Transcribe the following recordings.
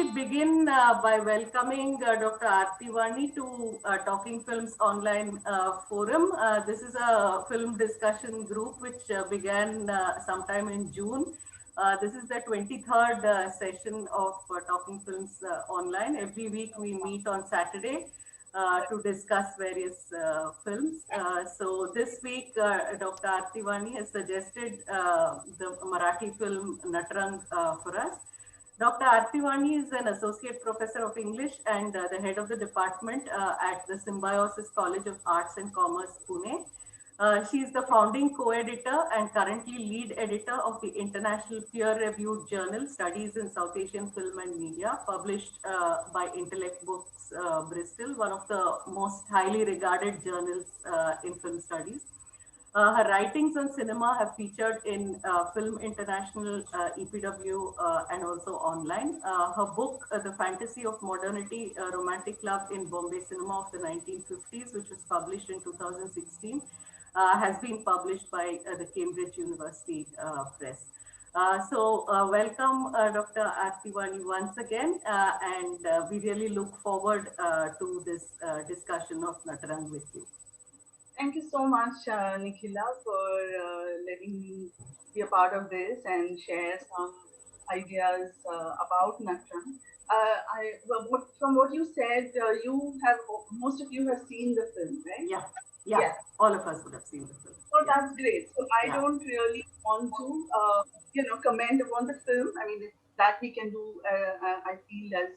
we begin by welcoming Dr. Aarti Wani to Talking Films Online Forum. This is a film discussion group which began sometime in June. This is the 23rd session of Talking Films Online. Every week we meet on Saturday to discuss various films. So this week, Dr. Aarti Wani has suggested the Marathi film Natrang for us. Dr. Aarti Wani is an associate professor of English and the head of the department at the Symbiosis College of Arts and Commerce, Pune. She is the founding co-editor and currently lead editor of the international peer-reviewed journal Studies in South Asian Film and Media, published by Intellect Books, Bristol, one of the most highly regarded journals in film studies. Her writings on cinema have featured in Film International, EPW, and also online. Her book, The Fantasy of Modernity, Romantic Love in Bombay Cinema of the 1950s, which was published in 2016, has been published by the Cambridge University Press. Welcome, Dr. Aarti Wani, once again, and we really look forward to this discussion of Natrang with you. Thank you so much, Nikhila, for letting me be a part of this and share some ideas about Natrang. From what you said, most of you have seen the film, right? Yeah. All of us would have seen the film. So that's great. So I don't really want to, comment upon the film. I mean, that we can do. I feel as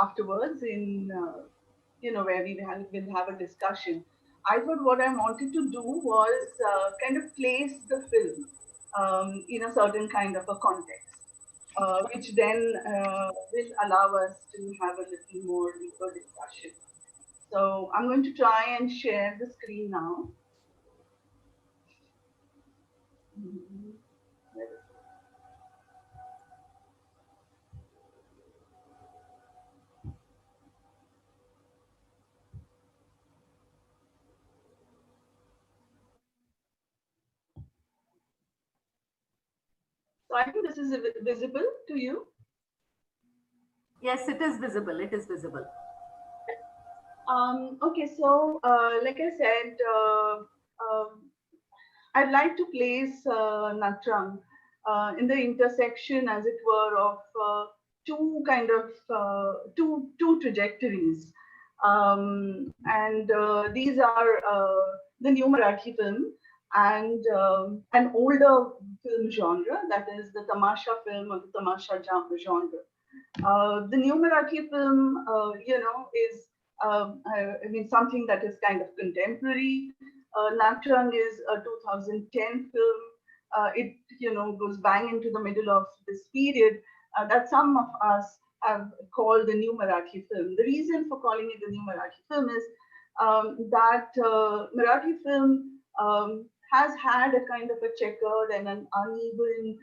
afterwards where we'll have a discussion. I thought what I wanted to do was kind of place the film in a certain kind of a context, which then will allow us to have a little more deeper discussion. So I'm going to try and share the screen now. So I think this is visible to you. Yes, it is visible. It is visible. Okay, so like I said, I'd like to place Natrang in the intersection, as it were, of two kind of two trajectories, and these are the new Marathi film and an older film genre, that is the tamasha film or the tamasha genre. The new Marathi film, is something that is kind of contemporary. Natrang is a 2010 film. It goes bang into the middle of this period that some of us have called the new Marathi film. The reason for calling it the new Marathi film is that Marathi film has had a kind of a checkered and an uneven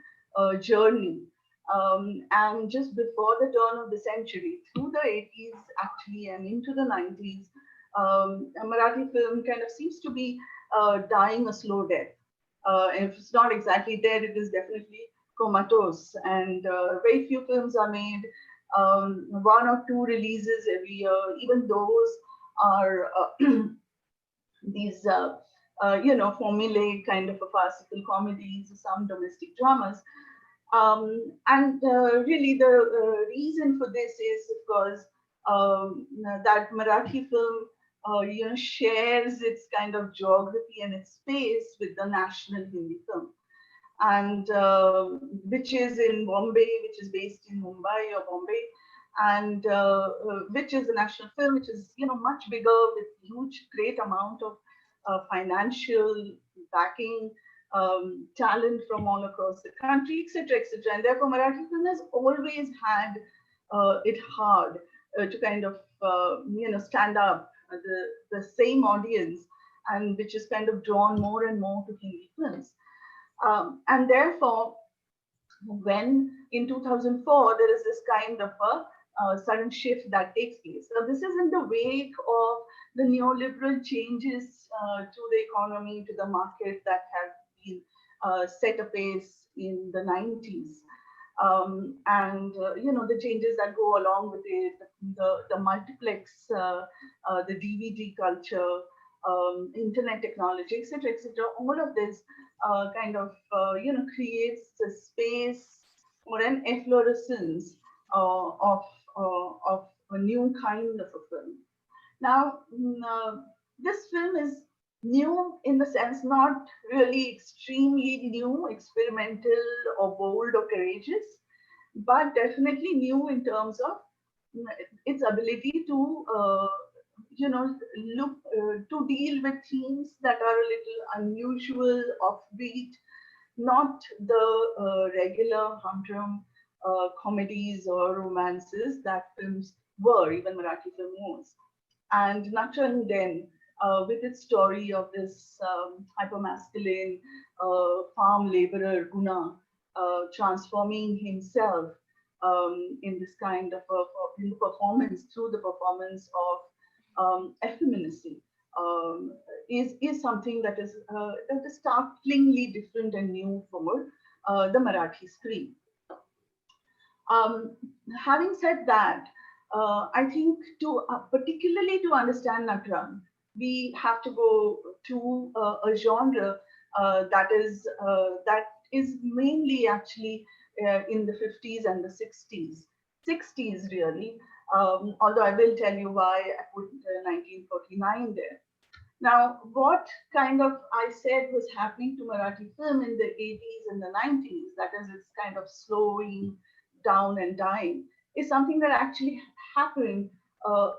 journey. And just before the turn of the century, through the 80s actually and into the 90s, Marathi film kind of seems to be dying a slow death. If it's not exactly dead, it is definitely comatose. And very few films are made, one or two releases every year. Even those are these, formulaic kind of a farcical comedies, some domestic dramas. And really, the reason for this is, of course, that Marathi film, shares its kind of geography and its space with the national Hindi film, and which is in Bombay, which is based in Mumbai or Bombay, and which is a national film, which is much bigger with huge, great amount of financial backing. Talent from all across the country, etc., etc. And therefore, Marathi film has always had it hard to kind of, stand up the same audience, and which is kind of drawn more and more to Hindi films. And therefore, when in 2004 there is this kind of a sudden shift that takes place. So this is in the wake of the neoliberal changes to the economy, to the market that have been set apace in the 90s. and the changes that go along with it, the multiplex, the DVD culture, internet technology, etc., etc. All of this creates a space or an efflorescence of a new kind of a film. Now, this film is new in the sense not really extremely new, experimental or bold or courageous, but definitely new in terms of its ability to, look to deal with themes that are a little unusual, offbeat, not the regular humdrum comedies or romances that films were, even Marathi film was. And Natrang then, with its story of this hypermasculine farm laborer Guna transforming himself in this kind of in the performance, through the performance of effeminacy, um, is something that is startlingly different and new for the Marathi screen. Um, Having said that, I think to particularly to understand Natrang, we have to go to a genre that is mainly actually in the 50s and the 60s, 60s really. Although I will tell you why I put 1949 there. Now, what kind of I said was happening to Marathi film in the 80s and the 90s, that is, it's kind of slowing down and dying, is something that actually happened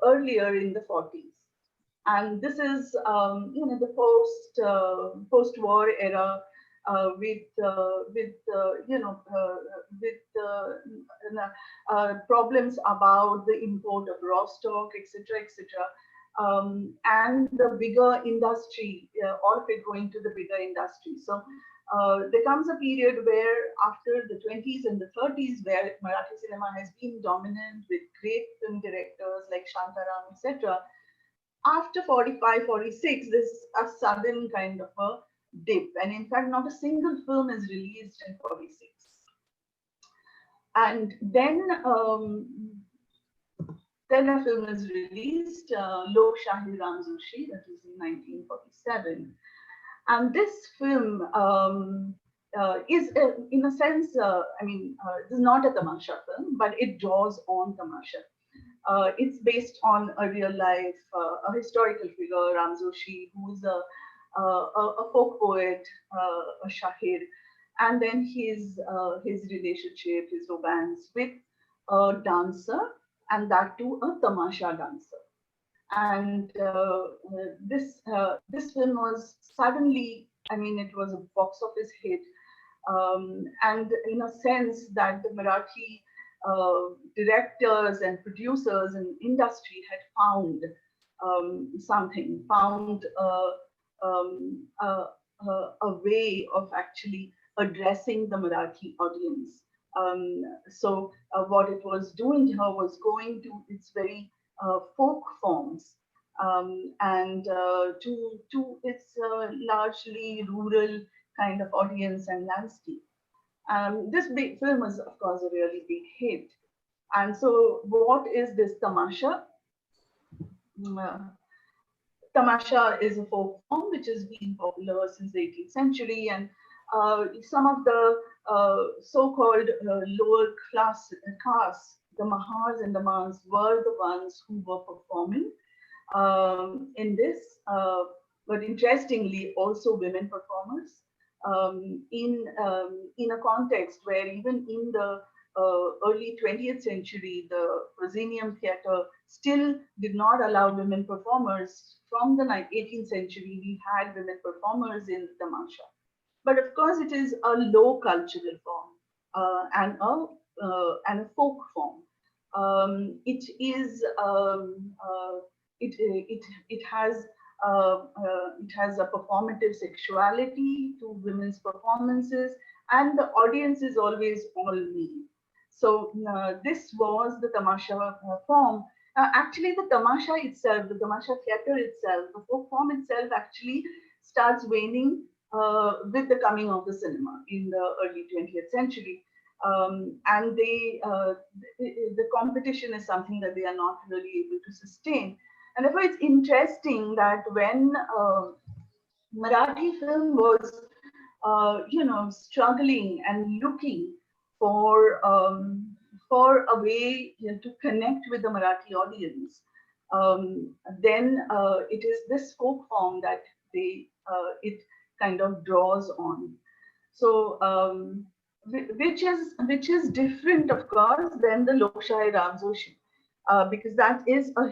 earlier in the 40s. And this is, the post-war era with problems about the import of raw stock, etc., etc., and the bigger industry, all of it going to the bigger industry. So there comes a period where after the 20s and the 30s, where Marathi cinema has been dominant with great film directors like Shantaram, etc. After 45, 46, there's a sudden kind of a dip. And in fact, not a single film is released in 46. And then a film is released, Lokshahir RamJoshi, that is in 1947. And this film is, in a sense, it is not a tamasha film, but it draws on tamasha. It's based on a real life, a historical figure, RamJoshi, who's a folk poet, a shahir, and then his relationship, his romance with a dancer, and that too a tamasha dancer. And this film was suddenly, it was a box office hit, and in a sense that the Marathi directors and producers and industry had found found a way of actually addressing the Marathi audience. What it was doing here was going to its very folk forms, and to its largely rural kind of audience and landscape. This big film was, of course, a really big hit. And so, what is this tamasha? Uh, Tamasha is a folk form which has been popular since the 18th century, and some of the so-called lower class castes, the Mahars and the Mans, were the ones who were performing in this. But interestingly, also women performers in a context where even in the early 20th century, the proscenium theatre still did not allow women performers. From the 18th century, we had women performers in tamasha. But of course, it is a low cultural form and a folk form. It is it has it has a performative sexuality to women's performances, and the audience is always all male. So this was the tamasha form. Actually, the tamasha itself, the tamasha theatre itself, the folk form itself actually starts waning with the coming of the cinema in the early 20th century. And the competition is something that they are not really able to sustain. And therefore, it's interesting that when Marathi film was, struggling and looking for a way, to connect with the Marathi audience, then it is this folk form that it kind of draws on. So, which is different, of course, than the Lokshahir RamJoshi, because that is a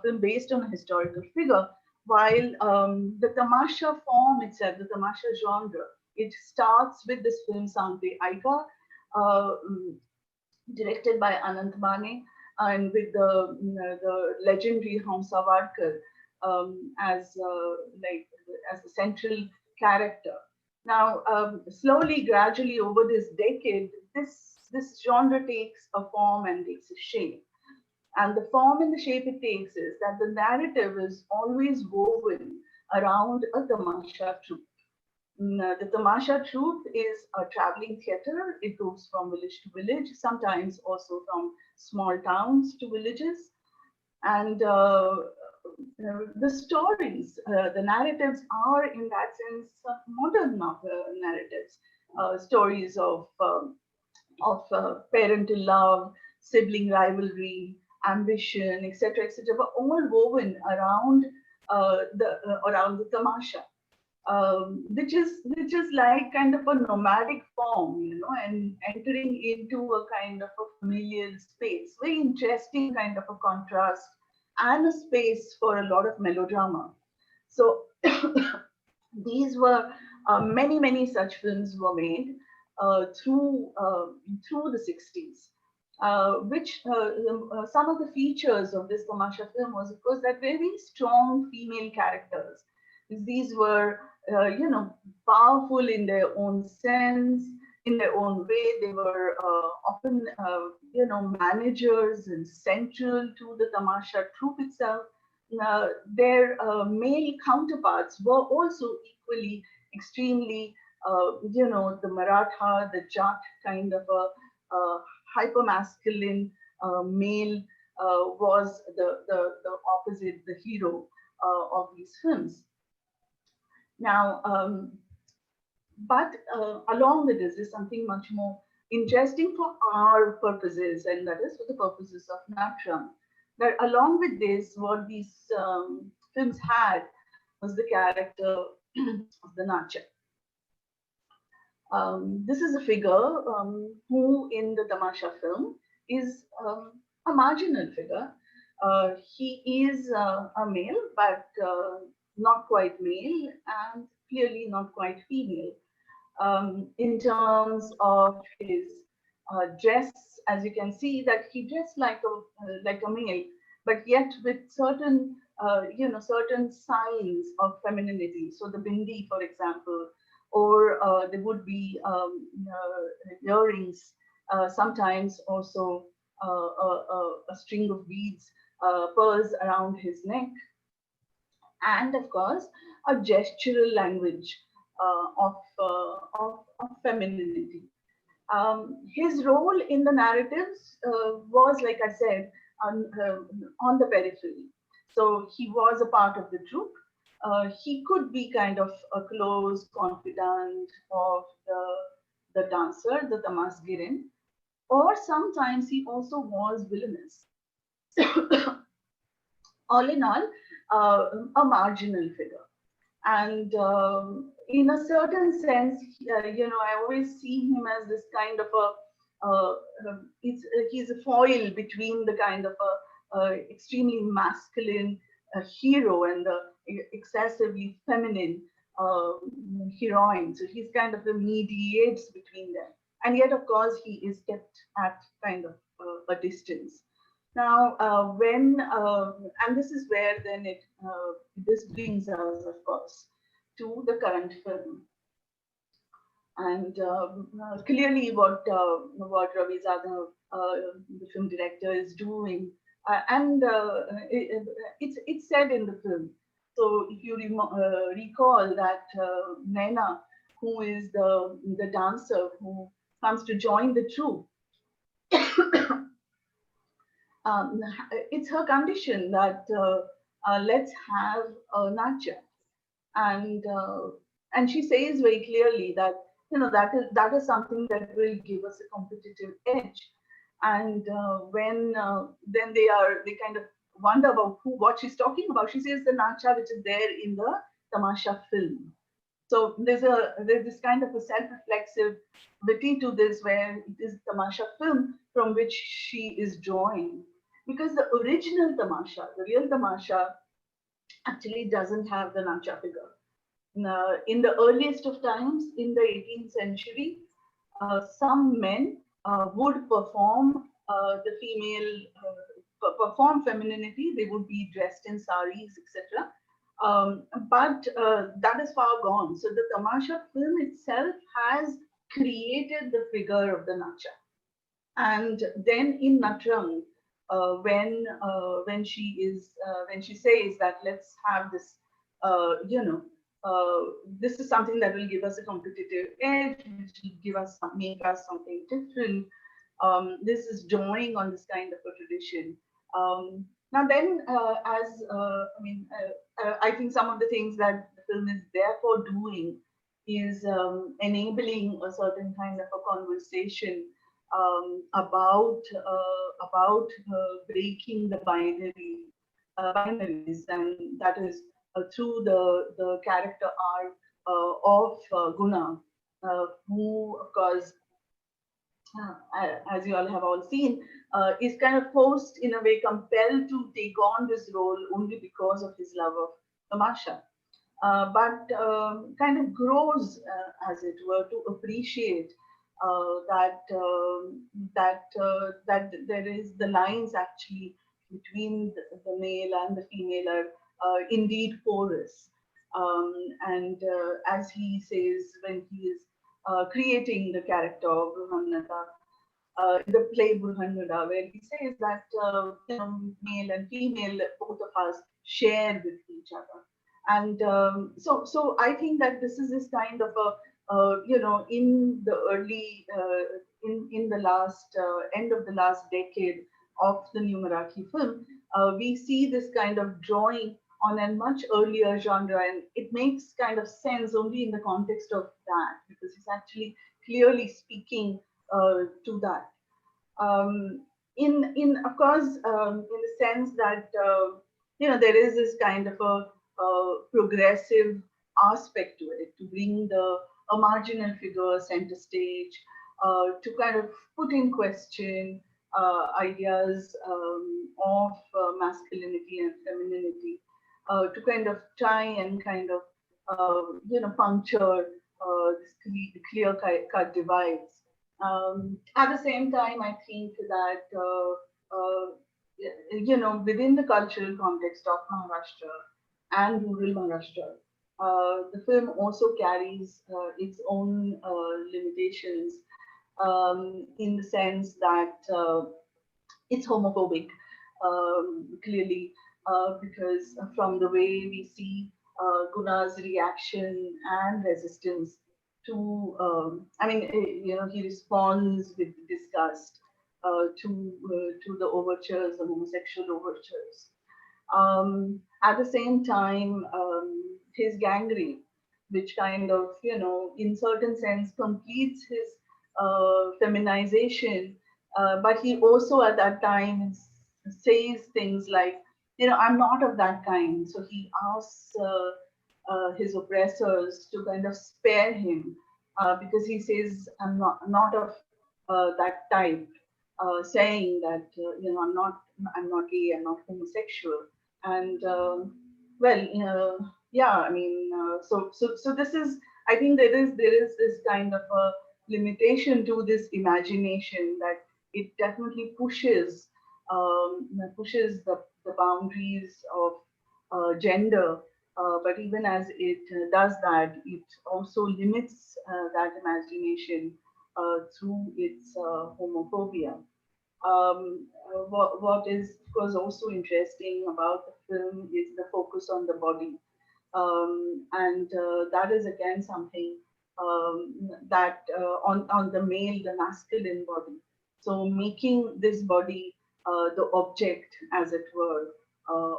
film based on a historical figure. While the tamasha form itself, the tamasha genre, it starts with this film Sangate Aika, uh, mm, directed by Anant Mane, and with the legendary Hamsa Wadkar as as the central character. Now, slowly, gradually over this decade, this genre takes a form and takes a shape. And the form and the shape it takes is that the narrative is always woven around a tamasha troupe. The tamasha troupe is a traveling theater. It goes from village to village, sometimes also from small towns to villages. And the stories, the narratives are, in that sense, modern narratives, stories of parental love, sibling rivalry, ambition, etc., were all woven around the tamasha, which is like kind of a nomadic form, and entering into a kind of a familial space. Very interesting kind of a contrast and a space for a lot of melodrama. So these were many such films were made through the 60s. Which some of the features of this tamasha film was, of course, that very strong female characters. These were, powerful in their own sense, in their own way. They were often, managers and central to the tamasha troupe itself. Their male counterparts were also equally extremely, the Maratha, the Jat kind of a hyper masculine male was the opposite, the hero of these films. Now, but along with this is something much more interesting for our purposes, and that is for the purposes of Natrang. That along with this, what these films had was the character of the Nachya. This is a figure who, in the Tamasha film, is a marginal figure. He is a male, but not quite male, and clearly not quite female. In terms of his dress, as you can see, that he dressed like a male, but yet with certain signs of femininity. So the bindi, for example, or there would be earrings, sometimes also a string of beads, pearls around his neck, and of course a gestural language of femininity. His role in the narratives was, like I said, on the periphery. So he was a part of the troupe. He could be kind of a close confidant of the dancer, the tamasgirin, or sometimes he also was villainous. All in all, a marginal figure. And in a certain sense, I always see him as this kind of he's a foil between the kind of extremely masculine hero and the excessively feminine uh, heroine. So he's kind of the mediates between them. And yet, of course, he is kept at kind of a distance. Now, and this is where then this brings us, of course, to the current film. And clearly, what Ravi Zadav, the film director, is doing, and it's said in the film. So, if you recall that Naina, who is the dancer who comes to join the troop, um, it's her condition that let's have a Nachya, and she says very clearly that that is something that will give us a competitive edge. And when they kind of wonder about what she's talking about, she says the Nacha which is there in the Tamasha film. So there's this kind of a self-reflexivity to this, where it is Tamasha film from which she is drawing, because the original Tamasha, the real Tamasha, actually doesn't have the Nacha figure. Now, in the earliest of times, in the 18th century, some men would perform the female, perform femininity. They would be dressed in saris, etc. But that is far gone. So the Tamasha film itself has created the figure of the Nacha. And then in Natrang, when she says that let's have this, you know, this is something that will give us a competitive edge, which will give us make us something different. This is drawing on this kind of a tradition. Now then, I think some of the things that the film is therefore doing is enabling a certain kind of a conversation about breaking the binaries, and that is through the character arc of Guna, who, of course, as you all have all seen, is kind of forced, in a way, compelled to take on this role only because of his love of tamasha. But kind of grows, as it were, to appreciate that there is the lines actually between the male and the female are indeed porous. And as he says when he is creating the character of Brahmanata, in the play Burhanada, where he says that male and female, both of us share with each other. And so I think that this is this kind of a in the early in the last end of the last decade of the new Marathi film, we see this kind of drawing on a much earlier genre, and it makes kind of sense only in the context of that, because he's actually clearly speaking to that. In of course, in the sense that there is this kind of a progressive aspect to it, to bring a marginal figure center stage, to kind of put in question ideas of masculinity and femininity, to kind of try and kind of puncture this clear cut divides. At the same time, I think that within the cultural context of Maharashtra and rural Maharashtra, the film also carries its own limitations, in the sense that it's homophobic, clearly, because from the way we see Guna's reaction and resistance to, he responds with disgust to the overtures, the homosexual overtures. At the same time, his gang rape, which kind of, in certain sense, completes his feminization, but he also at that time says things like, I'm not of that kind. So he asks his oppressors to kind of spare him, because he says, I'm not of that type, saying that I'm not gay, I'm not homosexual. And yeah, so this is, I think there is this kind of a limitation to this imagination, that it definitely pushes the boundaries of gender, but even as it does that, it also limits that imagination through its homophobia. What is, of course, also interesting about the film is the focus on the body, and that is again something that on the male, the masculine body. So making this body the object, as it were,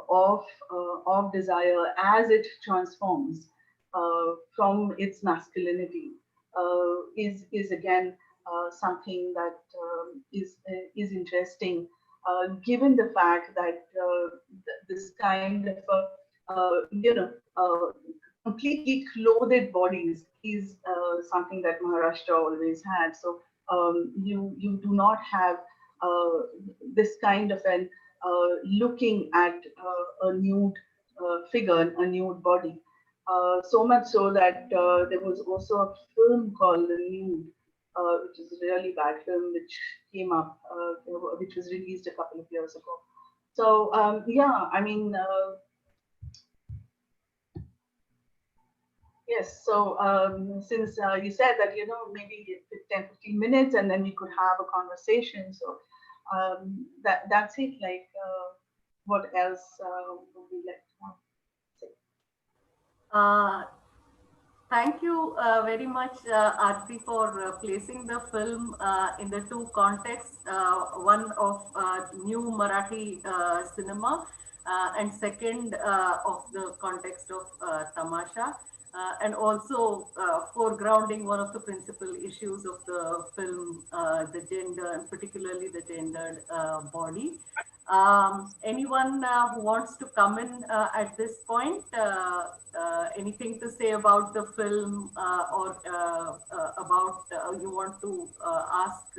of desire as it transforms from its masculinity is again something that is interesting, given the fact that this kind of completely clothed bodies is something that Maharashtra always had. So you do not have this kind of an looking at a nude figure, a nude body. So much so that there was also a film called The Nude, which is a really bad film, which came up, which was released a couple of years ago. So yeah, I mean, yes. So since you said that, maybe 10, 15 minutes and then we could have a conversation. So that's it. Like, what else would we like to say? Uh, Thank you very much, Aarti, for placing the film in the two contexts, one of new Marathi cinema, and second of the context of Tamasha, and also foregrounding one of the principal issues of the film, the gender, and particularly the gendered body. Anyone who wants to come in at this point? Anything to say about the film or about you want to ask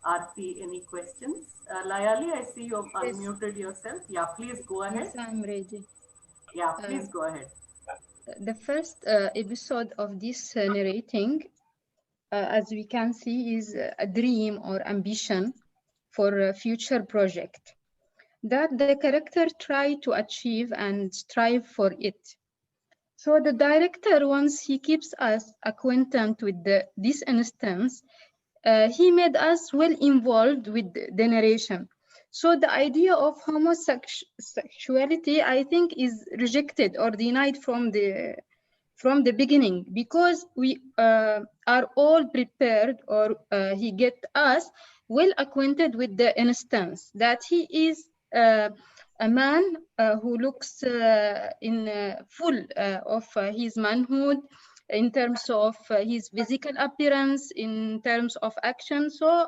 Aarti any questions? Layali, I see you've Yes, unmuted yourself. Yeah, please go ahead. yes, I'm ready. Yeah, Uh, please go ahead. the first episode of this narrating, as we can see, is a dream or ambition for a future project that the character try to achieve and strive for it. So the director, once he keeps us acquainted with this instance, he made us well involved with the narration. So the idea of homosexuality, I think, is rejected or denied from the beginning, because we are all prepared, or he get us well acquainted with the instance that he is a man who looks in full of his manhood, in terms of his physical appearance, in terms of action. So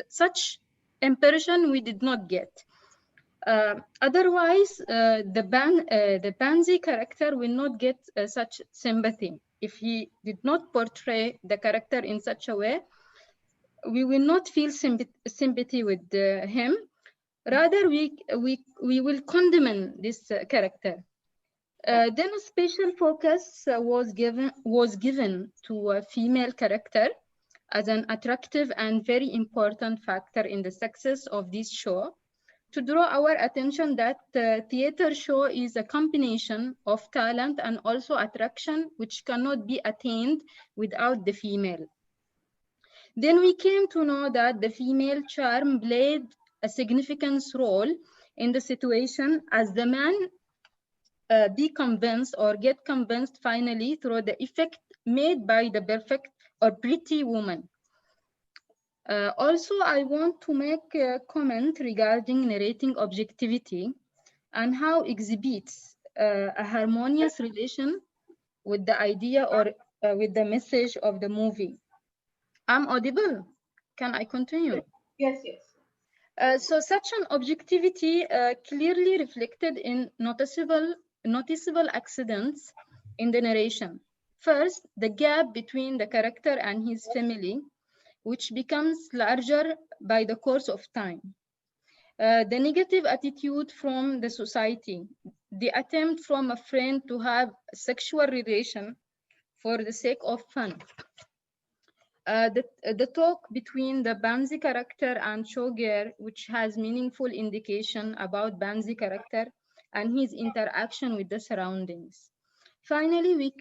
such impression we did not get. Otherwise, the Pansy character will not get such sympathy. If he did not portray the character in such a way, we will not feel sympathy with him. Rather, we will condemn this character. Then a special focus was given to a female character as an attractive and very important factor in the success of this show, to draw our attention that the theater show is a combination of talent and also attraction, which cannot be attained without the female. Then we came to know that the female charm played a significant role in the situation, as the man be convinced or get convinced finally through the effect made by the perfect or pretty woman. Also, I want to make a comment regarding narrating objectivity and how exhibits a harmonious relation with the idea or with the message of the movie. I'm audible. Can I continue? Yes, yes. So such an objectivity clearly reflected in noticeable accidents in the narration. First, the gap between the character and his family, which becomes larger by the course of time. The negative attitude from the society, the attempt from a friend to have a sexual relation for the sake of fun. The talk between the Banzi character and Shoger, which has meaningful indication about Banzi character and his interaction with the surroundings. Finally, we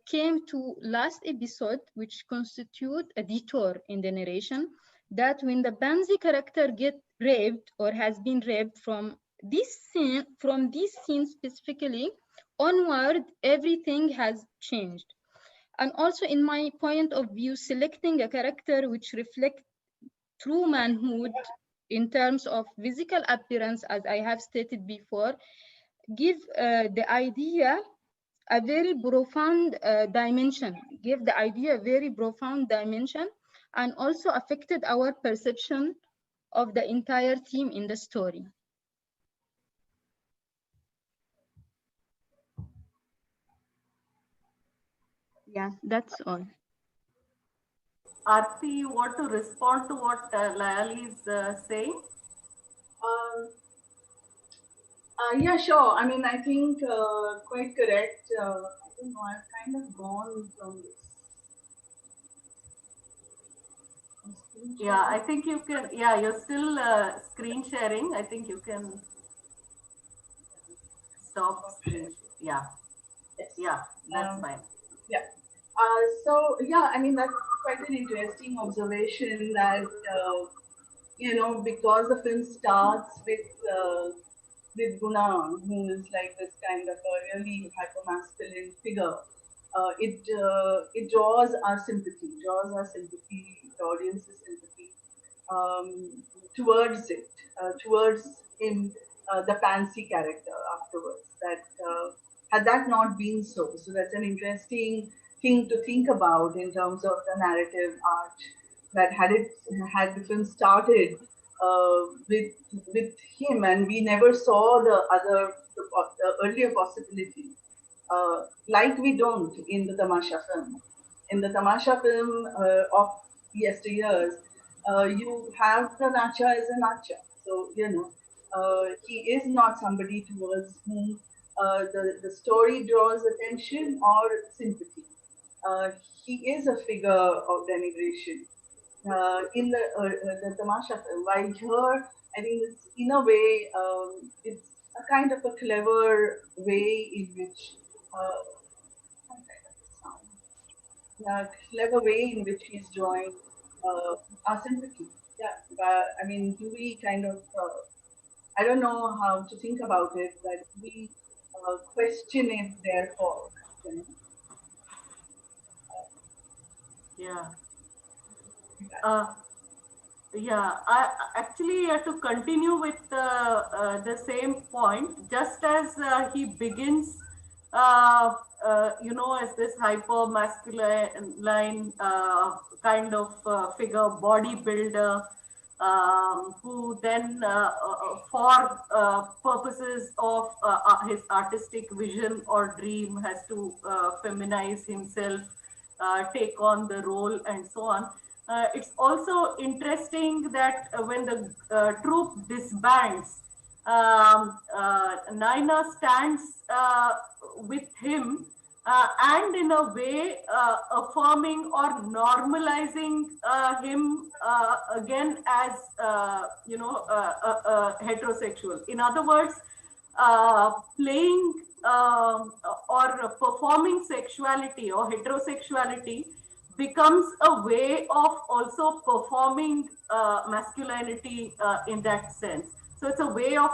came to last episode, which constitute a detour in the narration, that when the Banzi character get raped or has been raped from this scene specifically onward, everything has changed. And also, in my point of view, selecting a character which reflects true manhood in terms of physical appearance, as I have stated before, give the idea a very profound dimension, give the idea a very profound dimension, and also affected our perception of the entire theme in the story. Yeah, that's all. Aarti, you want to respond to what Layali is saying? Um, yeah, sure. I mean, I think quite correct. I don't know. I've kind of gone from this. Yeah, I think you can. Yeah, you're still screen sharing. I think you can stop screen. Yeah, Yes. yeah, that's fine. Yeah. So yeah, I mean that's quite an interesting observation that because the film starts with Guna, who is like this kind of a really hypermasculine figure. It draws our sympathy, the audience's sympathy towards it, towards him, the Pansy character afterwards. That had that not been so that's an interesting thing to think about in terms of the narrative art. That had the film started with him, and we never saw the earlier possibility, like we don't in the Tamasha film. In the Tamasha film of yesteryears, you have the Nachya as a Nachya. So, he is not somebody towards whom the story draws attention or sympathy. Uh, he is a figure of denigration in the Tamasha film. While here, I think it's in a way, it's a kind of a clever way in which some kind of sound. Clever way in which he's drawing our sympathy. Yeah, I mean, do we kind of, I don't know how to think about it, but we question it therefore, you know? Yeah. Uh, Yeah, I actually to continue with the same point, just as he begins, as this hyper masculine kind of figure, bodybuilder, who then, for purposes of his artistic vision or dream, has to feminize himself, take on the role, and so on. It's also interesting that when the troop disbands, Naina stands with him and in a way affirming or normalizing him again as heterosexual. In other words, playing or performing sexuality or heterosexuality becomes a way of also performing masculinity in that sense. So it's a way of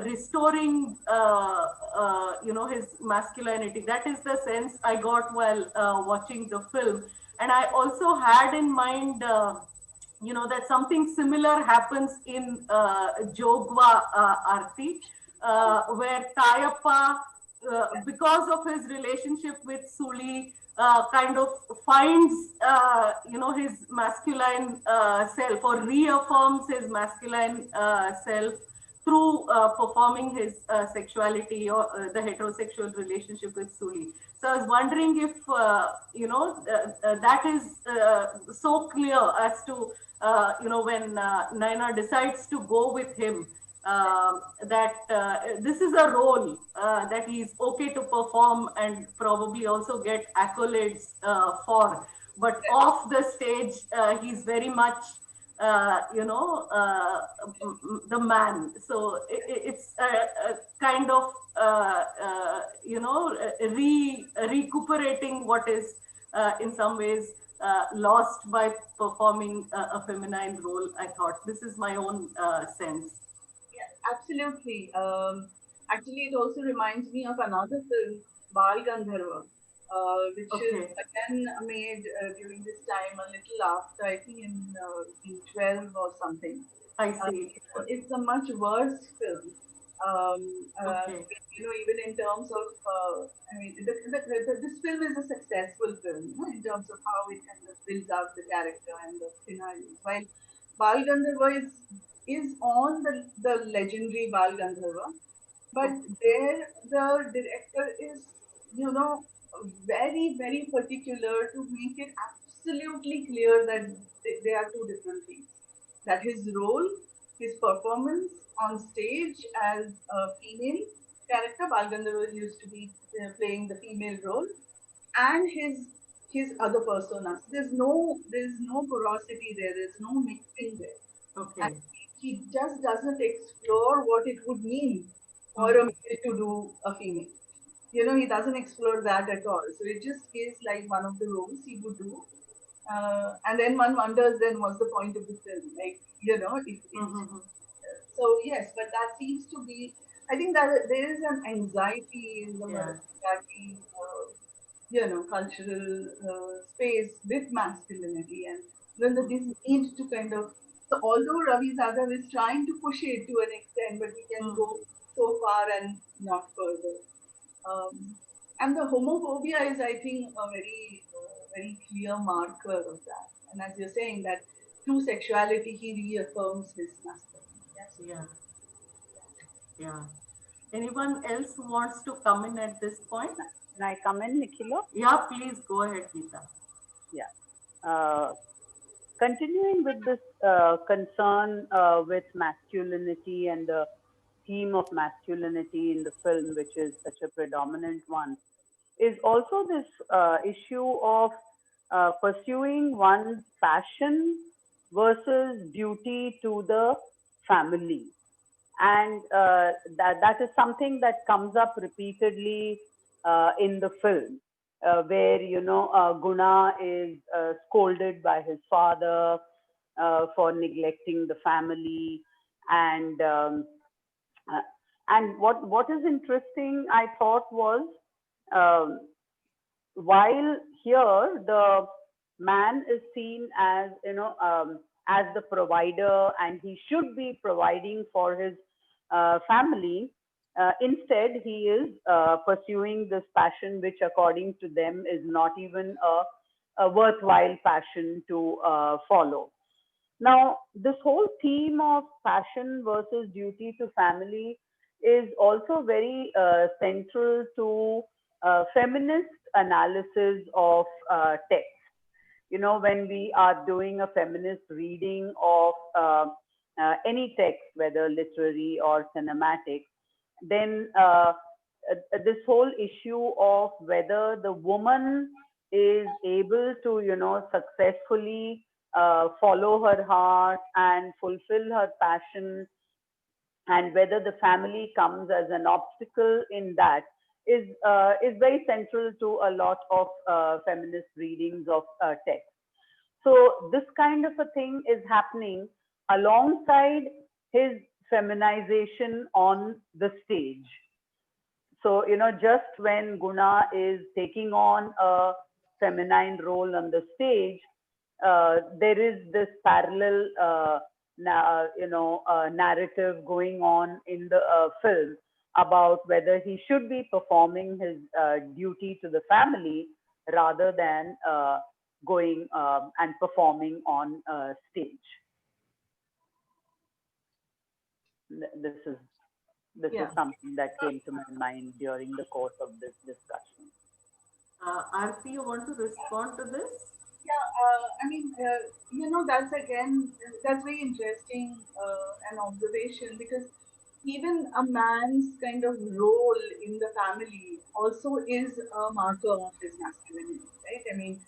restoring, his masculinity. That is the sense I got while watching the film. And I also had in mind, that something similar happens in Jogwa Aarti, where Tayappa, because of his relationship with Suli, kind of finds, his masculine self, or reaffirms his masculine self through performing his sexuality or the heterosexual relationship with Suli. So I was wondering if, that is so clear as to, when Naina decides to go with him, that this is a role that he's okay to perform and probably also get accolades for. But off the stage, he's very much, the man. So it's a kind of, recuperating what is in some ways lost by performing a feminine role. I thought this is my own sense. yeah, absolutely. Actually, it also reminds me of another film, Bal Gandharva. which is Okay. again made during this time a little after, I think in 12 or something. I see. It's a much worse film. Um, Okay. Even in terms of, I mean, this film is a successful film, in terms of how it kind of builds out the character and the scenarios. While Bal Gandharva is on the legendary Bal Gandharva, but there the director is, you know, very, very particular to make it absolutely clear that they are two different things. That his role, his performance on stage as a female character, Balgandharva used to be playing the female role, and his other personas. There's no porosity there. There's no mixing there, and Okay. he just doesn't explore what it would mean for a Mm-hmm. male to do a female. He doesn't explore that at all. So it just is like one of the roles he would do. And then one wonders, then what's the point of the film? Like, if it's Mm-hmm. so yes, but that seems to be. I think that there is an anxiety in the Yeah. Marathi, cultural space with masculinity, and then this need to kind of. So although Ravi Zadav is trying to push it to an extent, but he can Mm-hmm. go so far and not further. Um, and the homophobia is, I think, a very clear marker of that. And as you're saying, that through sexuality, he reaffirms his masculinity. Absolutely. Yeah. Yeah. Anyone else who wants to come in at this point? Can I come in, Nikhila? Yeah, please go ahead, Geeta. Yeah. Uh, Continuing with this concern with masculinity and the theme of masculinity in the film, which is such a predominant one, is also this issue of pursuing one's passion versus duty to the family. And that is something that comes up repeatedly in the film, where Guna is scolded by his father for neglecting the family, and uh, what is interesting, I thought, was um, while here the man is seen as as the provider, and he should be providing for his family. Instead, he is pursuing this passion, which according to them is not even a worthwhile passion to follow. Now, this whole theme of passion versus duty to family is also very central to feminist analysis of text. When we are doing a feminist reading of any text, whether literary or cinematic, then this whole issue of whether the woman is able to, successfully follow her heart and fulfill her passion, and whether the family comes as an obstacle in that is very central to a lot of feminist readings of text. So this kind of a thing is happening alongside his feminization on the stage. So, just when Guna is taking on a feminine role on the stage, there is this parallel, narrative going on in the film about whether he should be performing his duty to the family rather than going and performing on stage. This is Yeah. something that came to my mind during the course of this discussion. Aarti, you want to respond to this? Yeah, I mean, that's again, that's very interesting, an observation, because even a man's kind of role in the family also is a marker of his masculinity, right? I mean,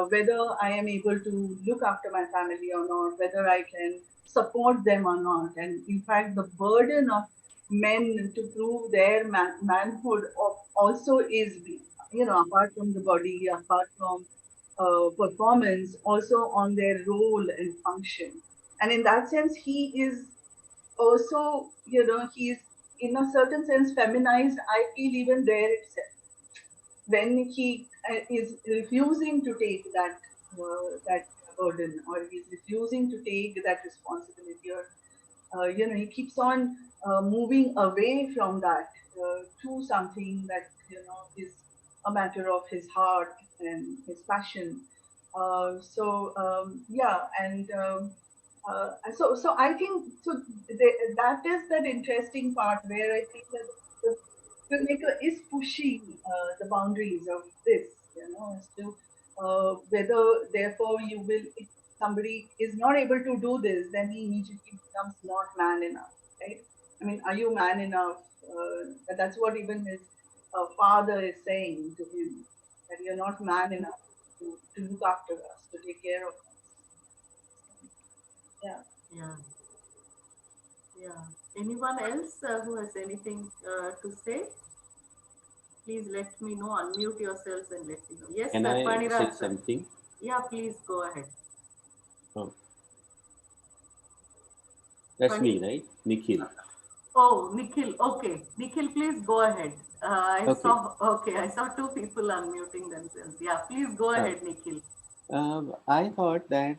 whether I am able to look after my family or not, whether I can support them or not, and in fact, the burden of men to prove their manhood also is, apart from the body, apart from performance, also on their role and function. And in that sense, he is also, he's in a certain sense feminized, I feel, even there itself. when he is refusing to take that burden, or he's refusing to take that responsibility, or he keeps on moving away from that to something that is a matter of his heart and his passion. Yeah, and so I think so. That is that interesting part where I think that the filmmaker is pushing the boundaries of this, as to whether therefore you will, if somebody is not able to do this, then he immediately becomes not man enough, right? I mean, are you man enough? That's what even his father is saying to him, that you're not man enough to look after us, to take care of us. Yeah. Yeah. Yeah. Anyone else who has anything to say? Please let me know. Unmute yourselves and let me know. Yes, Can sir. I say Paniraj, sir. something? Yeah, please go ahead. Oh, that's Pani. me, right? Nikhil. Oh, Nikhil. Okay, Nikhil, please go ahead. I Okay. saw. Okay, I saw two people unmuting themselves. Yeah, please go Uh, ahead, Nikhil. I thought that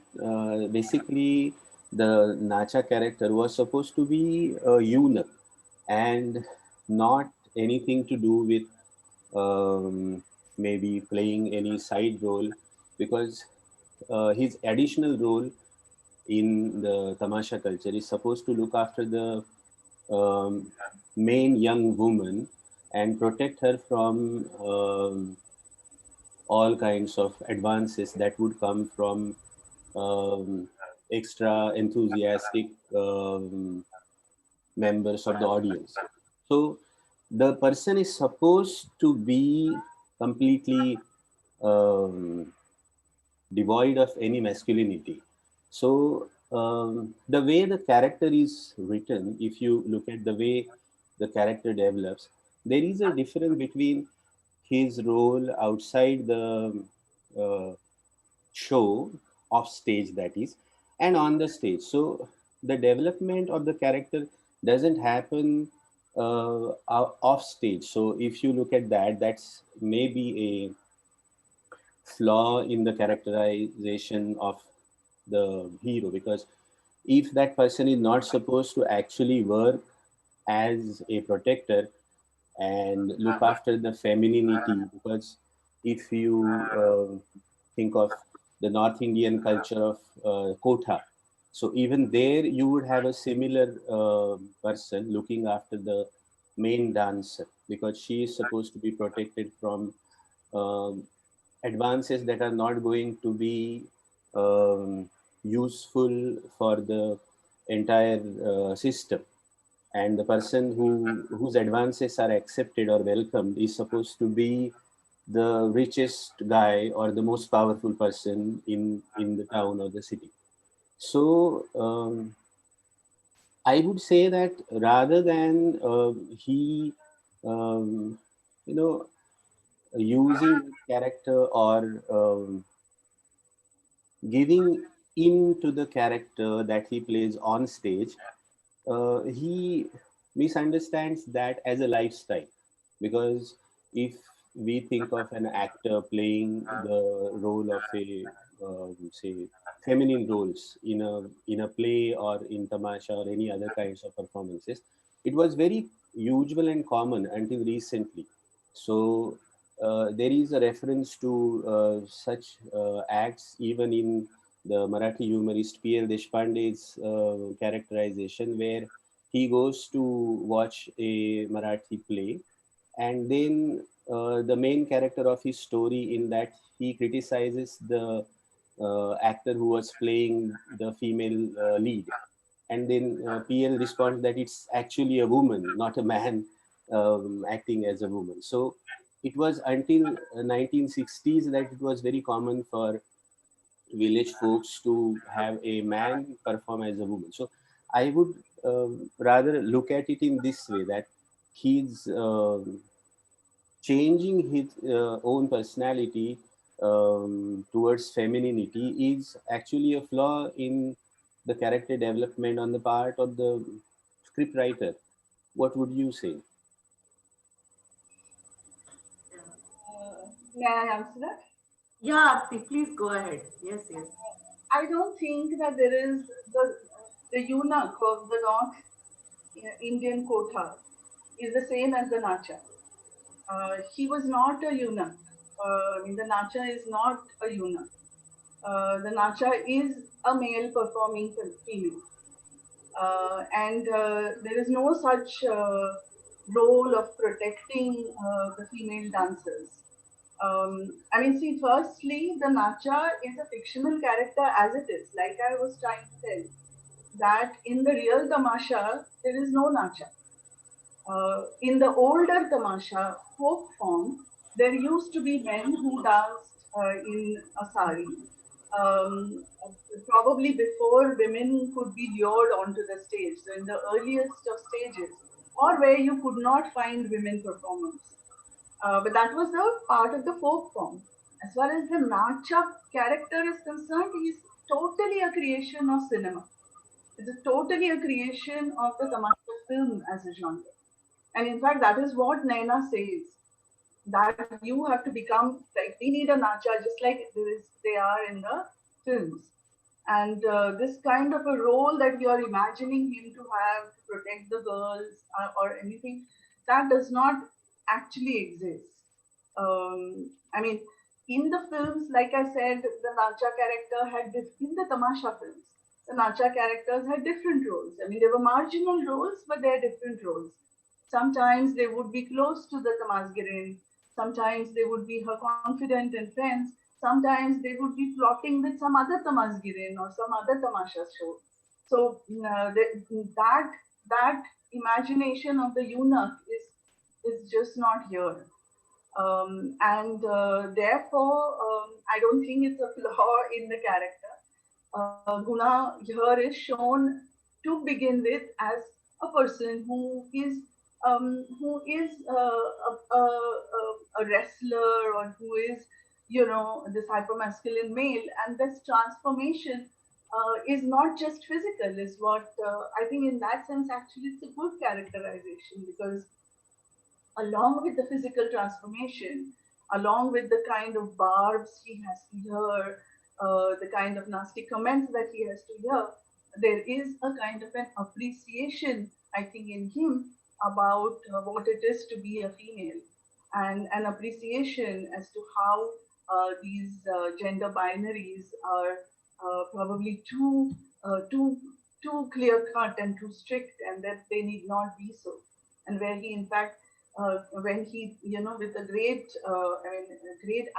basically the Nacha character was supposed to be a eunuch and not anything to do with maybe playing any side role, because his additional role in the tamasha culture is supposed to look after the um, main young woman and protect her from all kinds of advances that would come from um, extra enthusiastic members of the audience. So the person is supposed to be completely um, devoid of any masculinity. So the way the character is written, if you look at the way the character develops, there is a difference between his role outside the uh, show, off stage that is, and on the stage. So the development of the character doesn't happen off stage. So if you look at that, that's maybe flaw in the characterization of the hero, because if that person is not supposed to actually work as a protector and look after the femininity, because if you think of the North Indian culture of kotha, so even there you would have a similar person looking after the main dancer, because she is supposed to be protected from um, advances that are not going to be um, useful for the entire system. And the person whose advances are accepted or welcomed is supposed to be the richest guy or the most powerful person in the town or the city. So I would say that rather than he um, you know using that character or giving into the character that he plays on stage, he misunderstands that as a lifestyle. Because if we think of an actor playing the role of a say feminine roles in a play or in tamasha or any other kinds of performances, it was very usual and common until recently. So there is a reference to such acts even in the Marathi humorist P.L. Deshpande's characterization, where he goes to watch a Marathi play, and then the main character of his story in that he criticizes the actor who was playing the female lead, and then PL responds that it's actually a woman, not a man acting as a woman. So it was until 1960s that it was very common for village folks to have a man perform as a woman. So I would rather look at it in this way, that he's changing his own personality towards femininity is actually a flaw in the character development on the part of the script writer. What would you say? Yeah. May I answer that? Yeah, Aarti, please go ahead. Yes, yes. I don't think that there is the eunuch of the North Indian quota is the same as the Nachya. He was not a eunuch. I mean, the Nachya is not a eunuch. The Nachya is a male performing female. And there is no such role of protecting the female dancers. I mean, see, firstly, the Nacha is a fictional character as it is. Like I was trying to tell, that in the real Tamasha, there is no Nacha. In the older Tamasha folk form, there used to be men who danced in a sari. Um, Probably before women could be lured onto the stage, so in the earliest of stages, or where you could not find women performers. But that was the part of the folk form. As far as the Nacha character is concerned, he's totally a creation of cinema. It's totally a creation of the Tamasha film as a genre. And in fact, that is what Naina says, that you have to become like, we need a Nacha just like they are in the films. And this kind of a role that you are imagining him to have to protect the girls or anything, that does not actually exist. I mean, in the films, like I said, the Nacha character had in the Tamasha films, the Nacha characters had different roles. I mean, they were marginal roles, but they're different roles. Sometimes they would be close to the Tamasgirin. Sometimes they would be her confidant and friends. Sometimes they would be plotting with some other Tamasgirin or some other Tamasha show. So that imagination of the eunuch is just not here. And therefore, I don't think it's a flaw in the character. Guna here is shown to begin with as a person who is a wrestler, or who is, you know, this hypermasculine male, and this transformation is not just physical. Is what I think. In that sense, actually, it's a good characterization, because along with the physical transformation, along with the kind of barbs he has to hear, the kind of nasty comments that he has to hear, there is a kind of an appreciation, I think, in him about what it is to be a female, and an appreciation as to how these gender binaries are probably too clear cut and too strict, and that they need not be so. And where he, in fact, when he, you know, with a great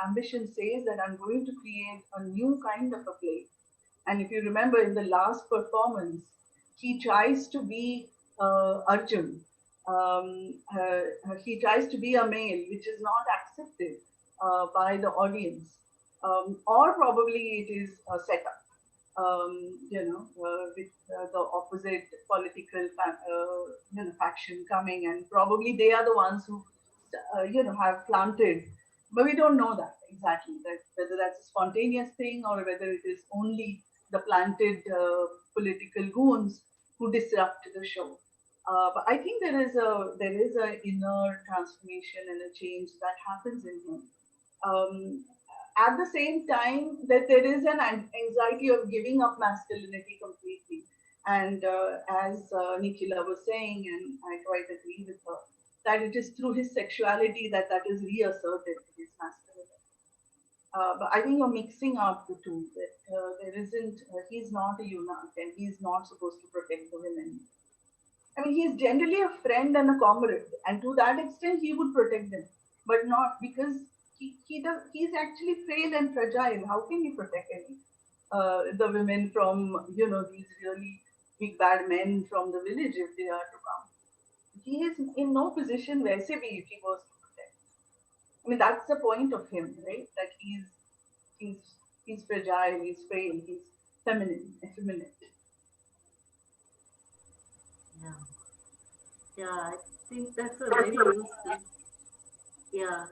ambition, says that I'm going to create a new kind of a play. And if you remember in the last performance, he tries to be Arjun. He tries to be a male, which is not accepted by the audience, or probably it is a setup. With the opposite political faction coming, and probably they are the ones who have planted, but we don't know that exactly, that whether that's a spontaneous thing or whether it is only the planted political goons who disrupt the show. But I think there is a inner transformation and a change that happens in him. At the same time, that there is an anxiety of giving up masculinity completely. And as Nikhila was saying, and I quite agree with her, that it is through his sexuality that is reasserted, his masculinity. But I think you're mixing up the two. That there isn't. He's not a eunuch, and he's not supposed to protect the women. I mean, he's generally a friend and a comrade, and to that extent, he would protect them, but not because he's actually frail and fragile. How can he protect any the women from these really big bad men from the village if they are to come? He is in no position where say if he was to protect. I mean, that's the point of him, right? That he's he's fragile, he's frail, he's feminine, effeminate. Yeah. Yeah, I think that's a very useful. Yeah,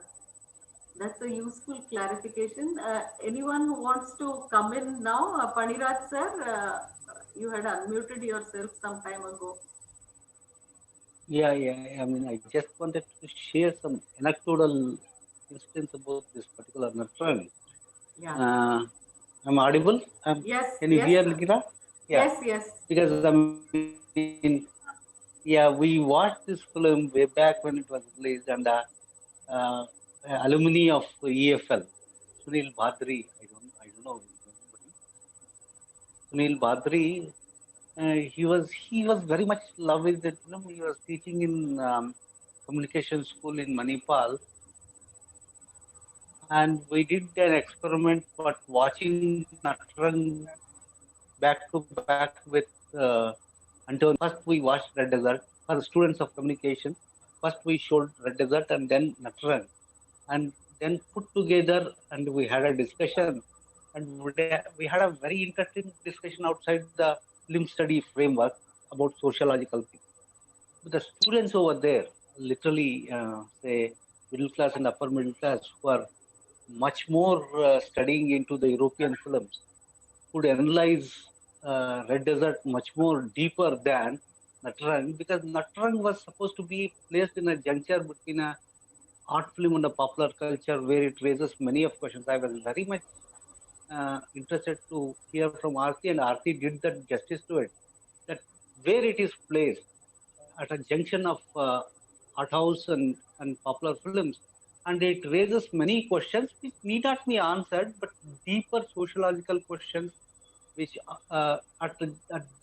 that's a useful clarification. Anyone who wants to come in now, Paniraj sir, you had unmuted yourself some time ago. Yeah, yeah. I mean, I just wanted to share some anecdotal instance about this particular Natrang. Yeah. I'm audible. Yes. Can you Yes, hear, sir. Nikita? Yeah, Yes. Yes. because I mean, yeah, we watched this film way back when it was released, and uh, alumni of EFL, Sunil Bhadri. I don't know if you remember him. Sunil Bhadri. He was very much love with the film. He was teaching in communication school in Manipal, and we did an experiment, but watching Natrang back to back with Antonio. First, we watched Red Desert for the students of communication. First, we showed Red Desert and then Natrang, and then put together, and we had a discussion, and we had a very interesting discussion outside the film study framework about sociological things. But the students over there, literally, say middle class and upper middle class, who are much more studying into the European films, could analyze Red Desert much more deeper than Natrang, because Natrang was supposed to be placed in a juncture between a art film and a popular culture, where it raises many of questions. I was very much interested to hear from Aarti, and Aarti did that justice to it. That where it is placed at a junction of art house and popular films, and it raises many questions which need not be answered, but deeper sociological questions which at the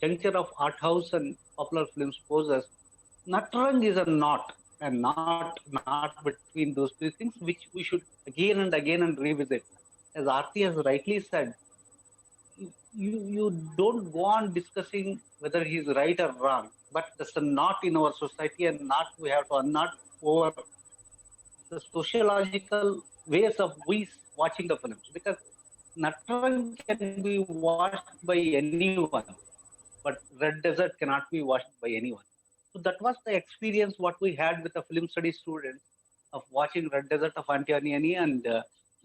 juncture of art house and popular films poses. Natrang is a knot, not between those two things, which we should again and again and revisit. As Aarti has rightly said, you don't go on discussing whether he's right or wrong, but there's a knot in our society, and knot we have to unknot over the sociological ways of we watching the films, because Natrang can be watched by anyone, but Red Desert cannot be watched by anyone. So that was the experience what we had with the film study students of watching Red Desert of Antonioni and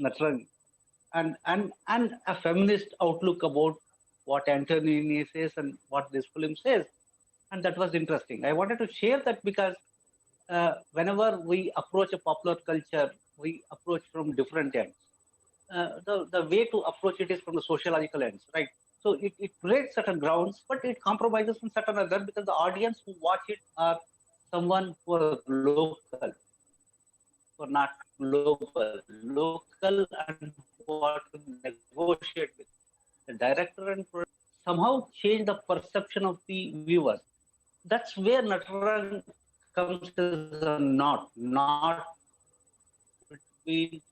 Natrang, and a feminist outlook about what Antonioni says and what this film says, and that was interesting. I wanted to share that because whenever we approach a popular culture, we approach from different ends. The way to approach it is from the sociological ends, right? So it creates certain grounds, but it compromises on certain other, because the audience who watch it are someone who are local, who are not global, local, and who are to negotiate with. The director and producer somehow change the perception of the viewers. That's where Natrang comes as a knot between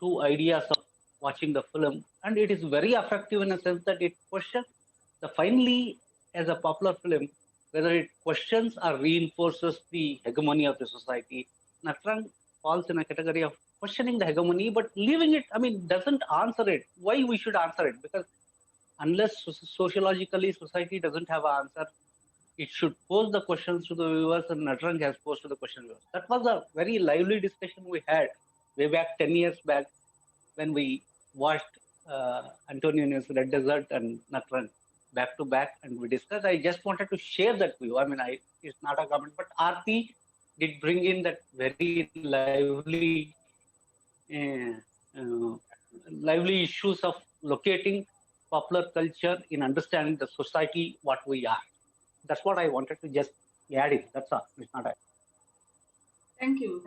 two ideas of watching the film, and it is very effective in a sense that it questions finally, as a popular film, whether it questions or reinforces the hegemony of the society. Natrang falls in a category of questioning the hegemony, but leaving it, I mean, doesn't answer it. Why we should answer it? Because unless sociologically society doesn't have an answer, it should pose the questions to the viewers, and Natrang has posed to the question viewers. That was a very lively discussion we had way back 10 years back when we watched Antonioni's Red Desert and Natrang back to back, and we discussed. I just wanted to share that view. I mean, it's not a comment, but Aarti did bring in that very uh, uh, lively issues of locating popular culture in understanding the society what we are. That's what I wanted to just add in. That's all. It's not a. Thank you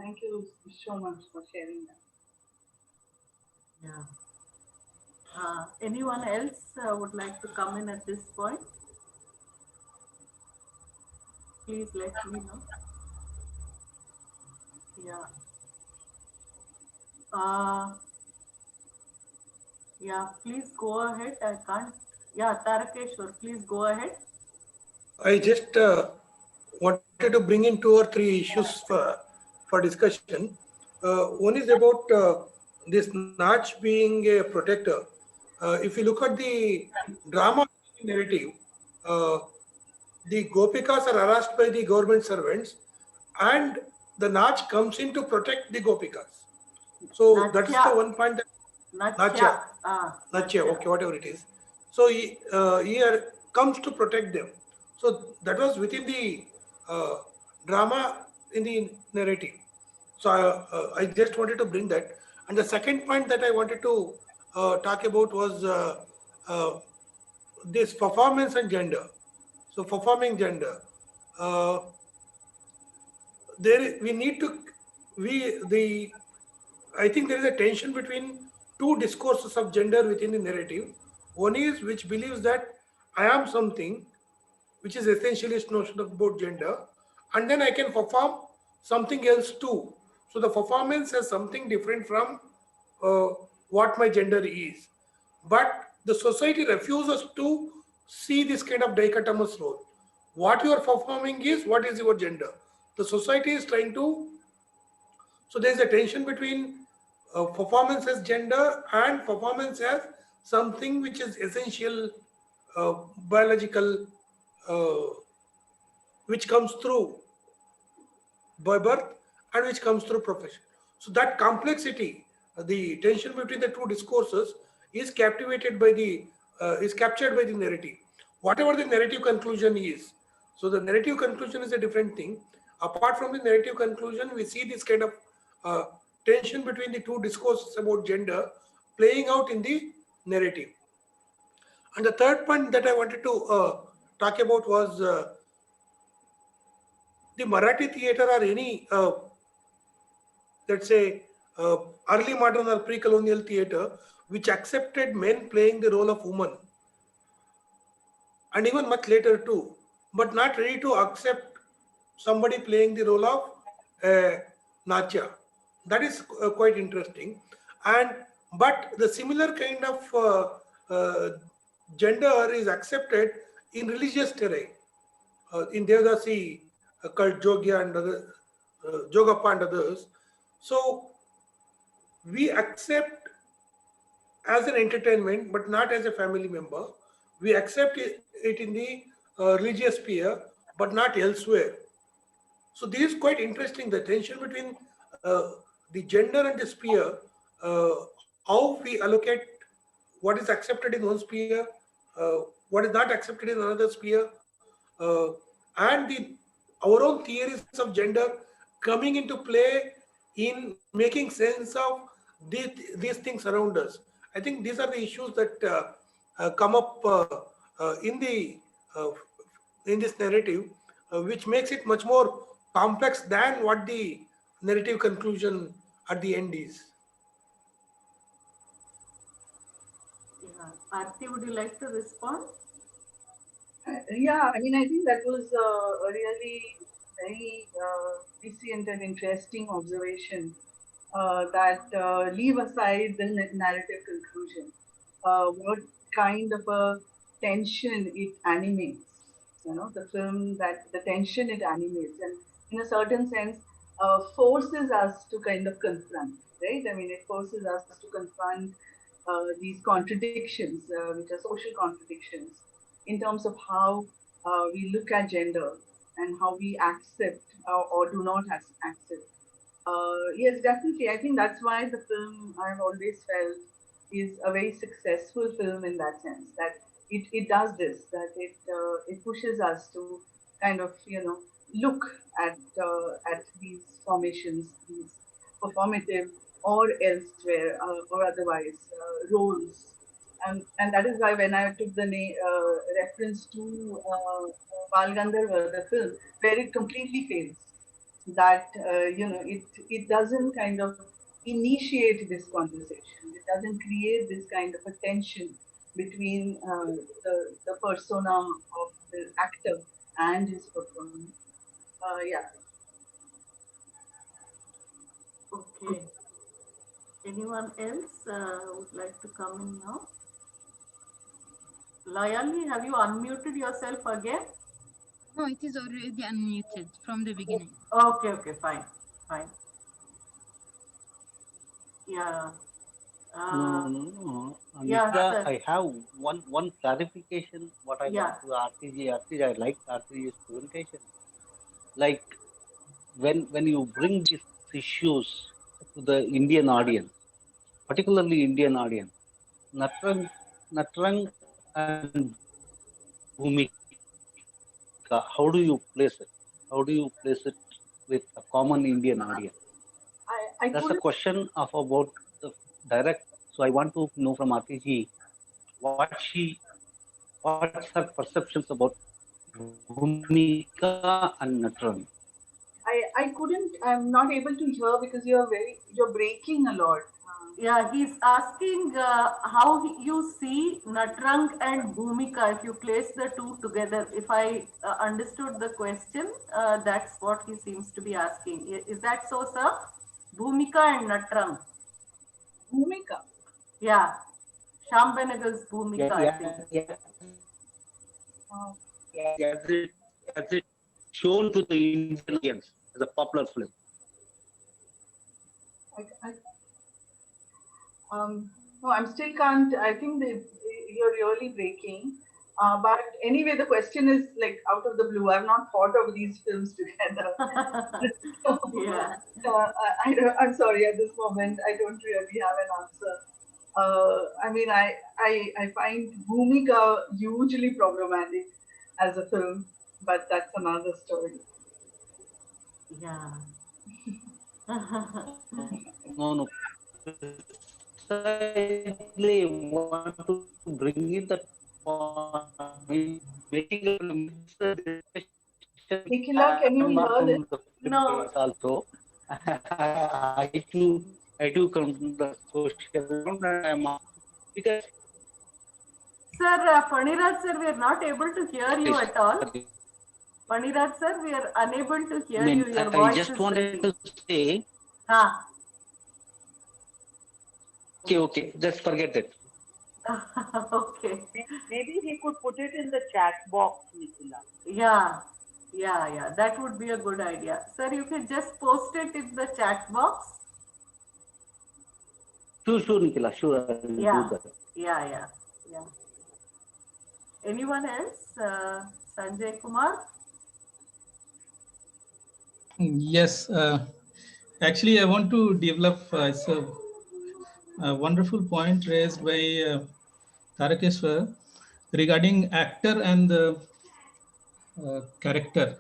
so much for sharing that. Yeah. Anyone else would like to come in at this point? Please let me know. Yeah. Uh, yeah, please go ahead. I can't. Yeah, Tarakeshwar, please go ahead. I just wanted to bring in two or three issues for discussion. One is about this Nach being a protector. If you look at the drama narrative, uh, the Gopikas are harassed by the government servants, and the Nach comes in to protect the Gopikas. So that's the Nachya. one point that Nachya. Nachya, Nachya, okay, whatever it is. So he here comes to protect them. So that was within the uh, drama in the narrative. So I just wanted to bring that. And the second point that I wanted to talk about was uh, this performance and gender. So performing gender, uh, we need to we the I think there is a tension between two discourses of gender within the narrative. One is which believes that I am something, which is essentialist notion about gender, and then I can perform something else too. So the performance has something different from uh, what my gender is. But the society refuses to see this kind of dichotomous role. What you are performing is what is your gender. The society is trying to, so there is a tension between performance as gender and performance as something which is essential, biological, uh, which comes through by birth and which comes through profession. So that complexity, the tension between the two discourses is captivated by the is captured by the narrative. Whatever the narrative conclusion is, so the narrative conclusion is a different thing. Apart from the narrative conclusion, we see this kind of uh, tension between the two discourses about gender playing out in the narrative. And the third point that I wanted to talk about was the Marathi theatre or any let's say, uh, early modern or pre-colonial theater, which accepted men playing the role of women, and even much later too, but not ready to accept somebody playing the role of Nachya. That is quite interesting. And but the similar kind of gender is accepted in religious terrain. In Devdasi cult Jogya and other, Jogappa and others. So we accept as an entertainment, but not as a family member. We accept it in the religious sphere, but not elsewhere. So this is quite interesting. The tension between the gender and the sphere, uh, how we allocate what is accepted in one sphere, uh, what is not accepted in another sphere, uh, and our own theories of gender coming into play in making sense of these things around us. I think these are the issues that come up uh, in this narrative, which makes it much more complex than what the narrative conclusion at the end is. Yeah. Aarti, would you like to respond? Yeah, I mean, I think that was a really very prescient and interesting observation that leave aside the narrative conclusion. What kind of a tension it animates, the film, that the tension it animates, and in a certain sense, forces us to kind of confront, right? I mean, it forces us to confront these contradictions, which are social contradictions, in terms of how we look at gender and how we accept or do not accept. Yes, definitely. I think that's why the film, I've always felt, is a very successful film in that sense, that it does this, that it pushes us to kind of look at these formations, these performative or elsewhere or otherwise roles, and that is why when I took the reference to Bal Gandharva, the film, where it completely fails, that it doesn't kind of initiate this conversation. It doesn't create this kind of a tension between the persona of the actor and his performance. Yeah. Okay. Anyone else would like to come in now? Layali, have you unmuted yourself again? No, it is already unmuted from the beginning. Okay, okay, fine, fine. Yeah. No. Yeah, Nitya, sir. I have one clarification. What I Yeah. want to Aarti, I like Aarti's presentation. Like when you bring these issues to the Indian audience, particularly Indian audience, Natrang and Bhumika, how do you place it? How do you place it with a common Indian audience? I That's a couldn't. question of about the direct. So I want to know from Aarti what's her perceptions about Bhumika and Natrang. I couldn't. I'm not able to hear because you're breaking a lot. Yeah, he's asking how you see Natrang and Bhumika if you place the two together. If I understood the question, that's what he seems to be asking. Is that so, sir? Bhumika and Natrang. Bhumika. Yeah, Sham Benegal's Bhumika, I think. Uh, As it shown to the Indian audience as a popular film. I, no, I'm still can't. I think you're really breaking. But anyway, the question is like out of the blue. I've not thought of these films together. So, Yeah. I'm sorry. At this moment, I don't really have an answer. I mean, I find Bhumika hugely problematic as a film, but that's another story. Yeah. No. Precisely, I want to bring in that point, making a film amidst the discussion we have Nikhila, can you on hear the this? film days No, also. I too come from the social background and I'm because sir, Paniraj sir, we are not able to hear you at all. sorry. Paniraj sir, we are unable to I hear you. mean, Your I voice just is wanted breaking. to say, Ah. okay, just forget it. Okay. Maybe he could put it in the chat box, Nikhila. Yeah. Yeah. That would be a good idea. Sir, you can just post it in the chat box. Sure, Nikhila, sure, I'll do that. Yeah. Yeah. Anyone else? Sanjay Kumar? Yes, actually, I want to develop it's a wonderful point raised by Tarakeshwar regarding actor and the character.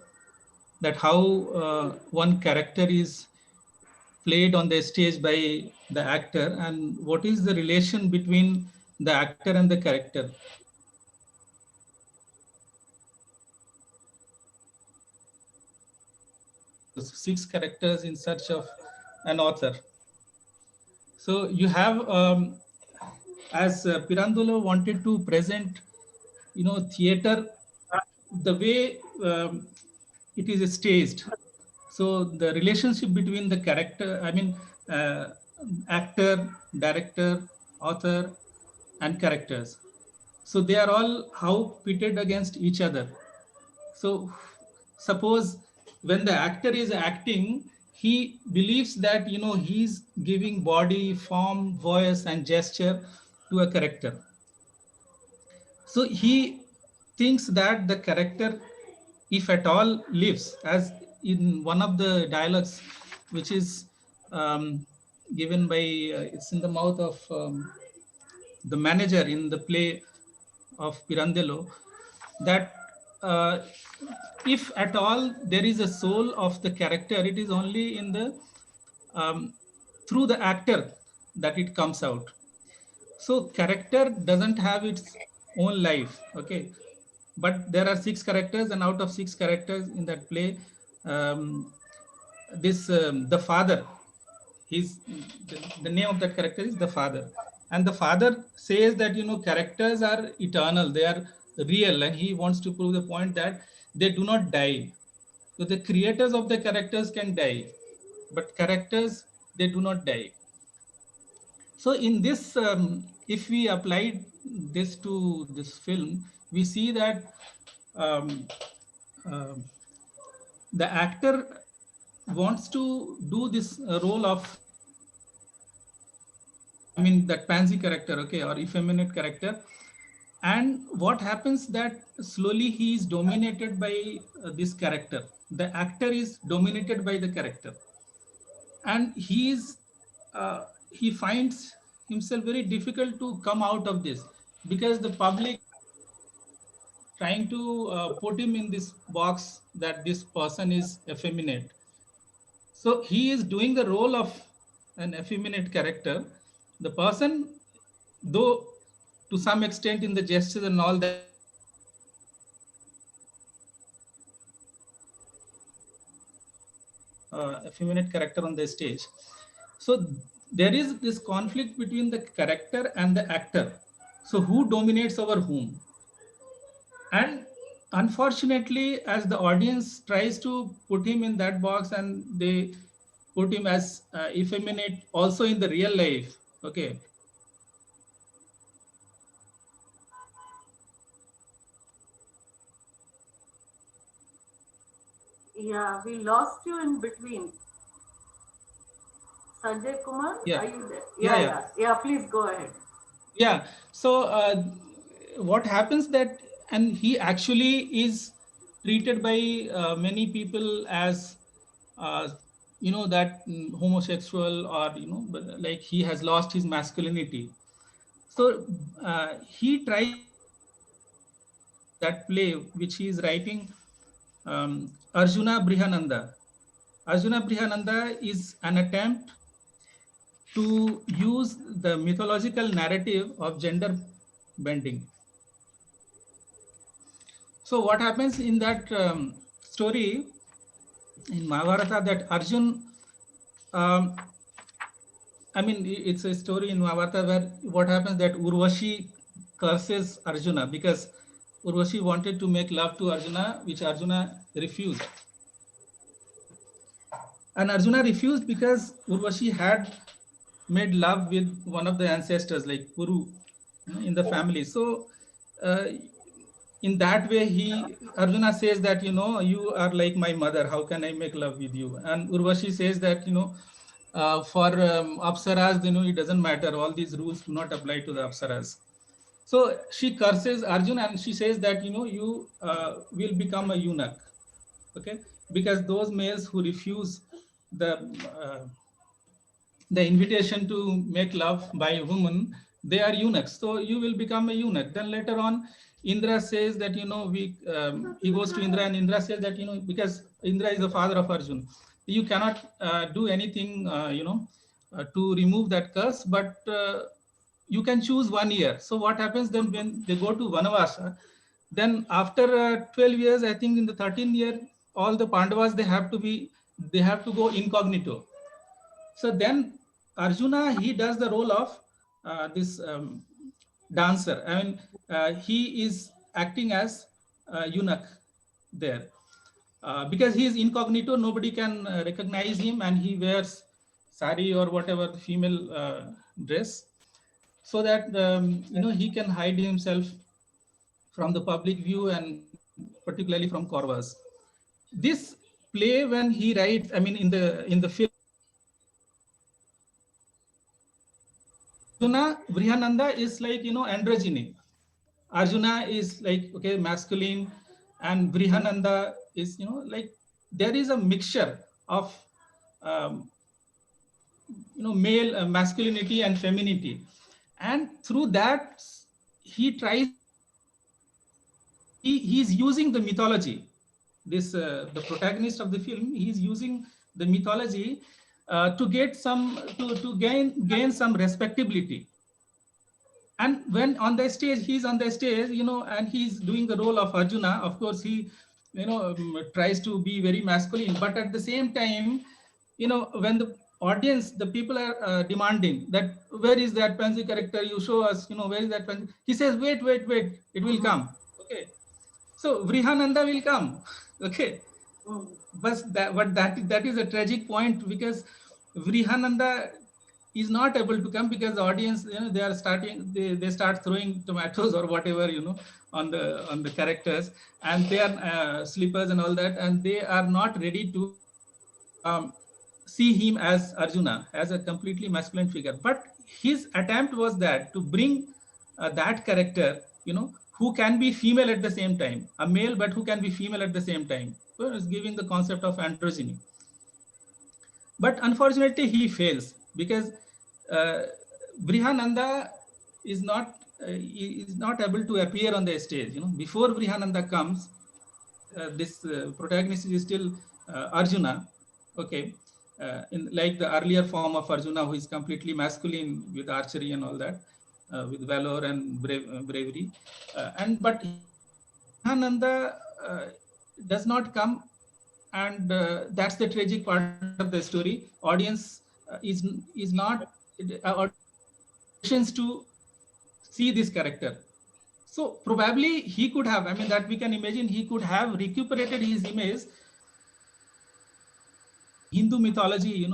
That how one character is played on the stage by the actor, and what is the relation between the actor and the character. Six characters in search of an author. So you have, as Pirandello wanted to present, theater the way it is staged. So the relationship between the character, uh, actor, director, author, and characters. So they are all how pitted against each other. So suppose when the actor is acting, he believes that he's giving body, form, voice, and gesture to a character. So he thinks that the character, if at all, lives, as in one of the dialogues, which is given by, it's in the mouth of the manager in the play of Pirandello, that if at all there is a soul of the character, it is only in the through the actor that it comes out. So character doesn't have its own life, okay, but there are six characters, and out of six characters in that play, um, this the father, he's the name of that character is the father, and the father says that characters are eternal, they are real, and he wants to prove the point that they do not die. So the creators of the characters can die, but characters, they do not die. So in this, if we applied this to this film, we see that um, um the actor wants to do this role of, that pansy character, okay, or effeminate character. And what happens that slowly he is dominated by this character. The actor is dominated by the character, and he finds himself very difficult to come out of this, because the public trying to put him in this box that this person is effeminate. So he is doing the role of an effeminate character, the person, though to some extent in the gestures and all that, he is portraying effeminate character on the stage. So there is this conflict between the character and the actor. So who dominates over whom? And unfortunately, as the audience tries to put him in that box, and they put him as effeminate also in the real life, okay. Yeah, we lost you in between. Sanjay Kumar, Yeah, are you there? yeah, Yeah, yeah. yeah, yeah. Please go ahead. Yeah. So what happens that, and he actually is treated by many people as, uh, that homosexual, or like he has lost his masculinity. So he tries to portray in that play which he is writing, Arjuna Brihananda. Arjuna Brihananda is an attempt to use the mythological narrative of gender bending. So what happens in that story in Mahabharata, that Arjun, um, I mean, it's a story in Mahabharata where what happens that Urvashi curses Arjuna because Urvashi wanted to make love to Arjuna, which Arjuna refused. And Arjuna refused because Urvashi had made love with one of the ancestors, like Puru, in the family. So uh, in that way, Arjuna says that, you are like my mother, how can I make love with you? And Urvashi says that, for apsaras, it doesn't matter, all these rules do not apply to the apsaras. So she curses Arjuna, and she says that, you will become a eunuch, okay, because those males who refuse the uh, the invitation to make love by a woman, they are eunuchs. So you will become a eunuch. Then later on, Indra says that, he goes to Indra, and Indra says that, because Indra is the father of Arjun, you cannot do anything, to remove that curse, but you can choose 1 year. So what happens then when they go to Vanavasa, then after 12 years, I think in the 13th year, all the Pandavas, they have to go incognito. So then Arjuna, he does the role of this dancer. I mean, he is acting as eunuch there. Because he is incognito, nobody can recognize him, and he wears sari or whatever the female dress, so that he can hide himself from the public view, and particularly from Kauravas. This play, when he writes, I mean, in the film, Arjuna Vrihananda is like, androgyny. Arjuna is like, okay, masculine, and Vrihananda is, like, there is a mixture of um, male masculinity and femininity, and through that he tries to he's using the mythology. This the protagonist of the film, he's using the mythology to get some to gain some respectability. And when on the stage, he's on the stage, and he's doing the role of Arjuna. Of course, he tries to be very masculine, but at the same time, when the audience, the people are demanding that, where is that pansy character, you show us, where is that pansy, he says, wait, it will come. Okay, so Vrihananda will come. Okay, but that is a tragic point, because Vrihananda is not able to come, because the audience, they are starting, they start throwing tomatoes or whatever, on the characters, and they are slippers and all that, and they are not ready to um, see him as Arjuna, as a completely masculine figure. But his attempt was that to bring that character, who can be female at the same time, a male, but who can be female at the same time. So it's giving the concept of androgyny. But unfortunately, he fails, because uh, Brihananda is not able to appear on the stage. Before Brihananda comes, this protagonist is still Arjuna. Okay, in like the earlier form of Arjuna, who is completely masculine with archery and all that, with valor and bravery. And but Shivananda does not come, and that's the tragic part of the story. Audience is not audience has no patience to see this character. So probably he could have, I mean, that we can imagine he could have recuperated his image in Hindu mythology,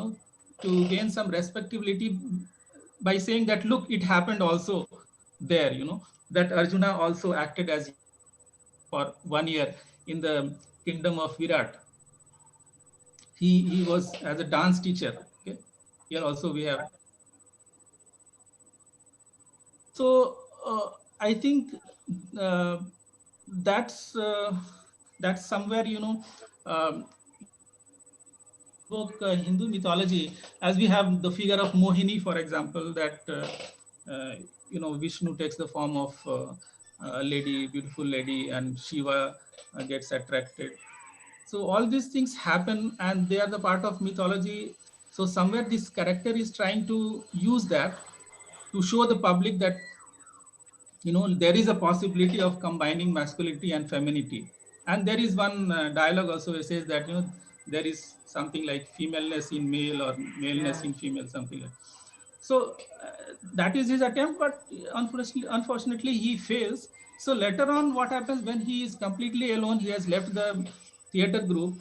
to gain some respectability by saying that, look, it happened also there, that Arjuna also acted as Yama for 1 year in the kingdom of Virat. He was as a dance teacher. Okay, here also we have. So I think uh, that's that's somewhere, when we invoke Hindu mythology, as we have the figure of Mohini, for example, that Vishnu takes the form of a lady, beautiful lady, and Shiva gets attracted. So all these things happen, and they are the part of mythology. So somewhere this character is trying to use that to show the public that there is a possibility of combining masculinity and femininity. And there is one dialogue also that says that there is something like femaleness in male or maleness in female, something like. So that is his attempt, but unfortunately he fails. So later on, what happens when he is completely alone, he has left the theater group,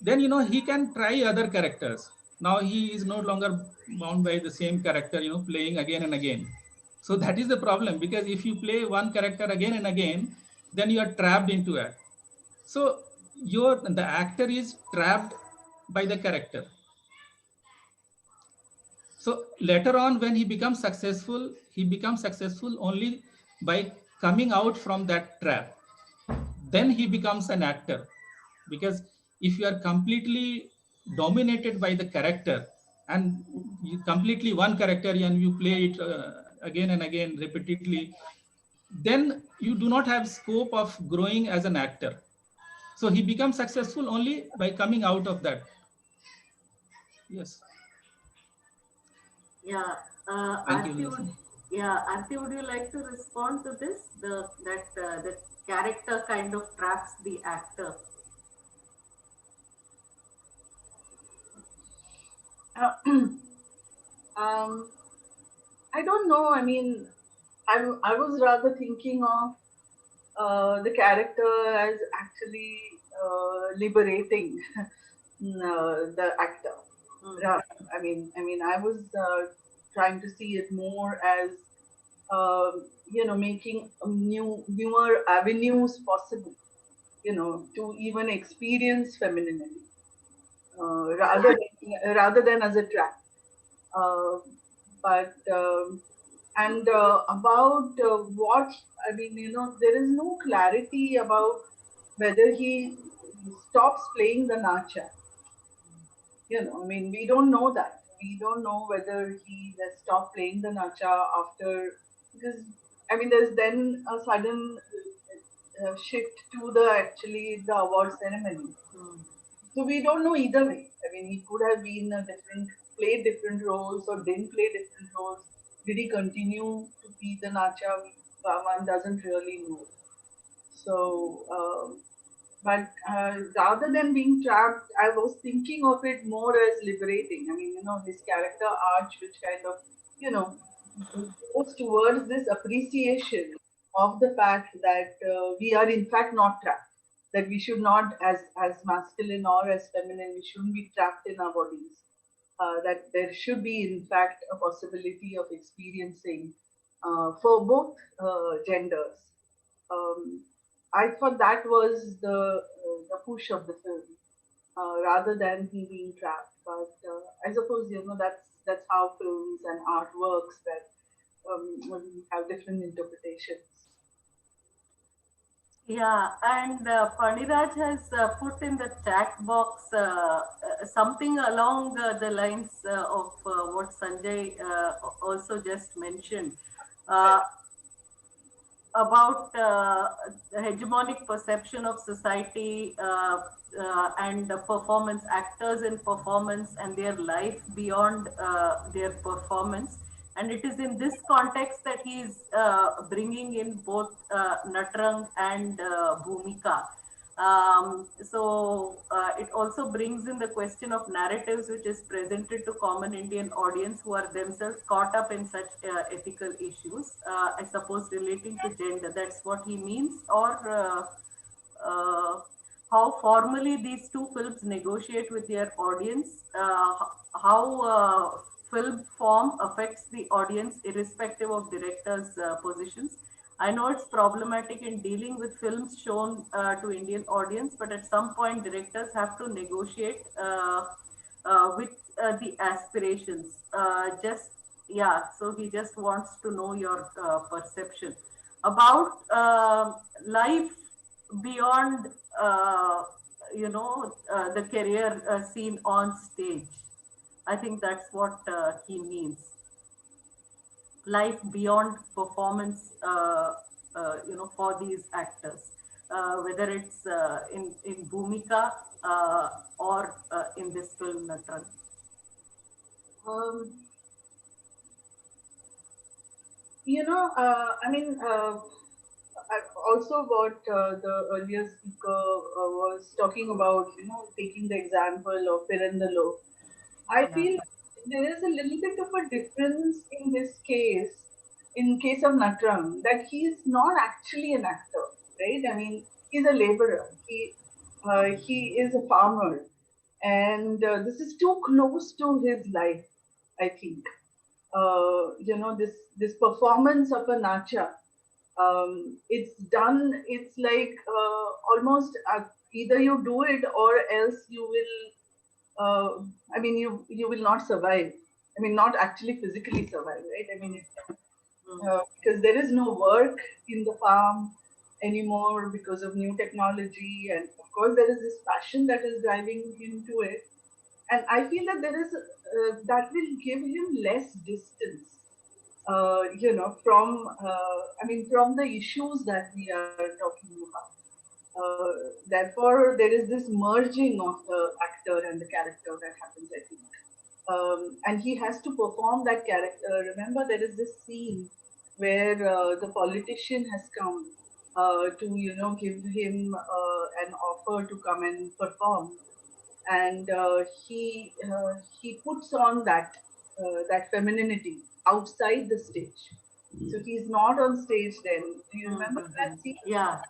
then he can try other characters. Now he is no longer bound by the same character, playing again and again. So that is the problem, because if you play one character again and again, then you are trapped into it. So the actor is trapped by the character. So later on, when he becomes successful only by coming out from that trap. Then he becomes an actor. Because if you are completely dominated by the character, and you completely one character and you play it again and again repeatedly, then you do not have scope of growing as an actor. So he becomes successful only by coming out of that. Yes. Yeah, Thank Aarti, you. Aarti, would you like to respond to this? The character kind of traps the actor. I don't know. I mean, I was rather thinking of the character as actually liberating the actor. I was trying to see it more as making newer avenues possible, to even experience femininity, rather than as a trap. Uh, but and about what I mean, there is no clarity about whether he stops playing the Nachya. We don't know that. We don't know whether he has stopped playing the Nacha after, because there's then a sudden shift to the award ceremony. So we don't know either way. He could have been played different roles or didn't play different roles. Did he continue to be the Nacha? One doesn't really know. So, but rather than being trapped, I was thinking of it more as liberating. His character arch, which kind of, you know, goes towards this appreciation of the fact that we are in fact not trapped. That we should not, as masculine or as feminine, we shouldn't be trapped in our bodies. That there should be, in fact, a possibility of experiencing for both genders. Um, I thought that was the push of the film, rather than he being trapped. But I suppose that's how films and art works. That we have different interpretations. Yeah, and Paniraj has put in the chat box something along the lines of what Sanjay also just mentioned. Uh, about the hegemonic perception of society and performance, actors in performance and their life beyond their performance. And it is in this context that he is bringing in both Natrang and Bhumika. It also brings in the question of narratives which is presented to common Indian audience who are themselves caught up in such ethical issues, I suppose relating to gender. That's what he means. Or uh, how formally these two films negotiate with their audience, how film form affects the audience irrespective of directors' positions. I know it's problematic in dealing with films shown to Indian audience, but at some point directors have to negotiate with the aspirations. Just yeah, so he just wants to know your perception about life beyond the career seen on stage. I think that's what he means. Life beyond performance, for these actors, whether it's in Bhumika or in this film Natrang. Um, I mean, also what the earlier speaker was talking about, taking the example of Pirandalo. I Yeah. feel there is a little bit of a difference in this case, in case of Natrang, that he is not actually an actor, right? I mean, he's a laborer. He is a farmer, and this is too close to his life, I think. This performance of a Nachya, it's done. It's like almost either you do it or else you will. I mean, you will not survive. I mean, not actually physically survive, right? I mean, because there is no work in the farm anymore because of new technology, and of course there is this passion that is driving him to it. And I feel that there is that will give him less distance, from the issues that we are talking about. Therefore, there is this merging of the actor and the character that happens, I think. And he has to perform that character. Remember, there is this scene where the politician has come to, give him an offer to come and perform, and he puts on that femininity outside the stage. So he's not on stage then. Do you remember that scene? Yeah.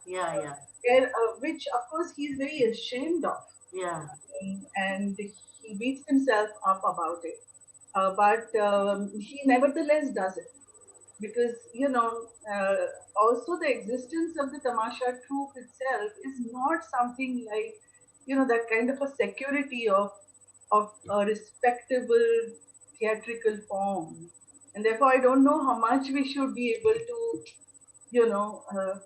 Where, which of course he's very ashamed of, Yeah. and he beats himself up about it. But he nevertheless does it because also the existence of the tamasha troupe itself is not something like that kind of a security of a respectable theatrical form, and therefore I don't know how much we should be able to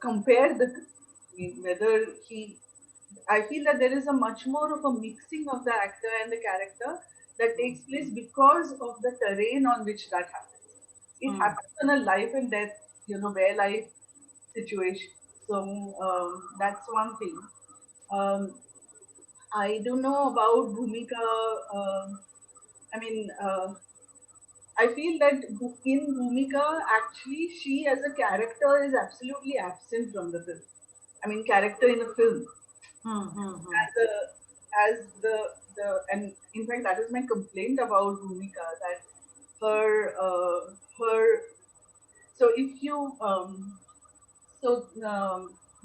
compare the two. I mean, whether he I feel that there is a much more of a mixing of the actor and the character that takes place because of the terrain on which that happens. It happens in a life and death, bare life situation. So that's one thing. Um, I don't know about Bhumika. I mean, I feel that in Bhumika, actually, she as a character is absolutely absent from the film. I mean, character in a film. As a as the and in fact that is my complaint about Bhumika, that her so if you so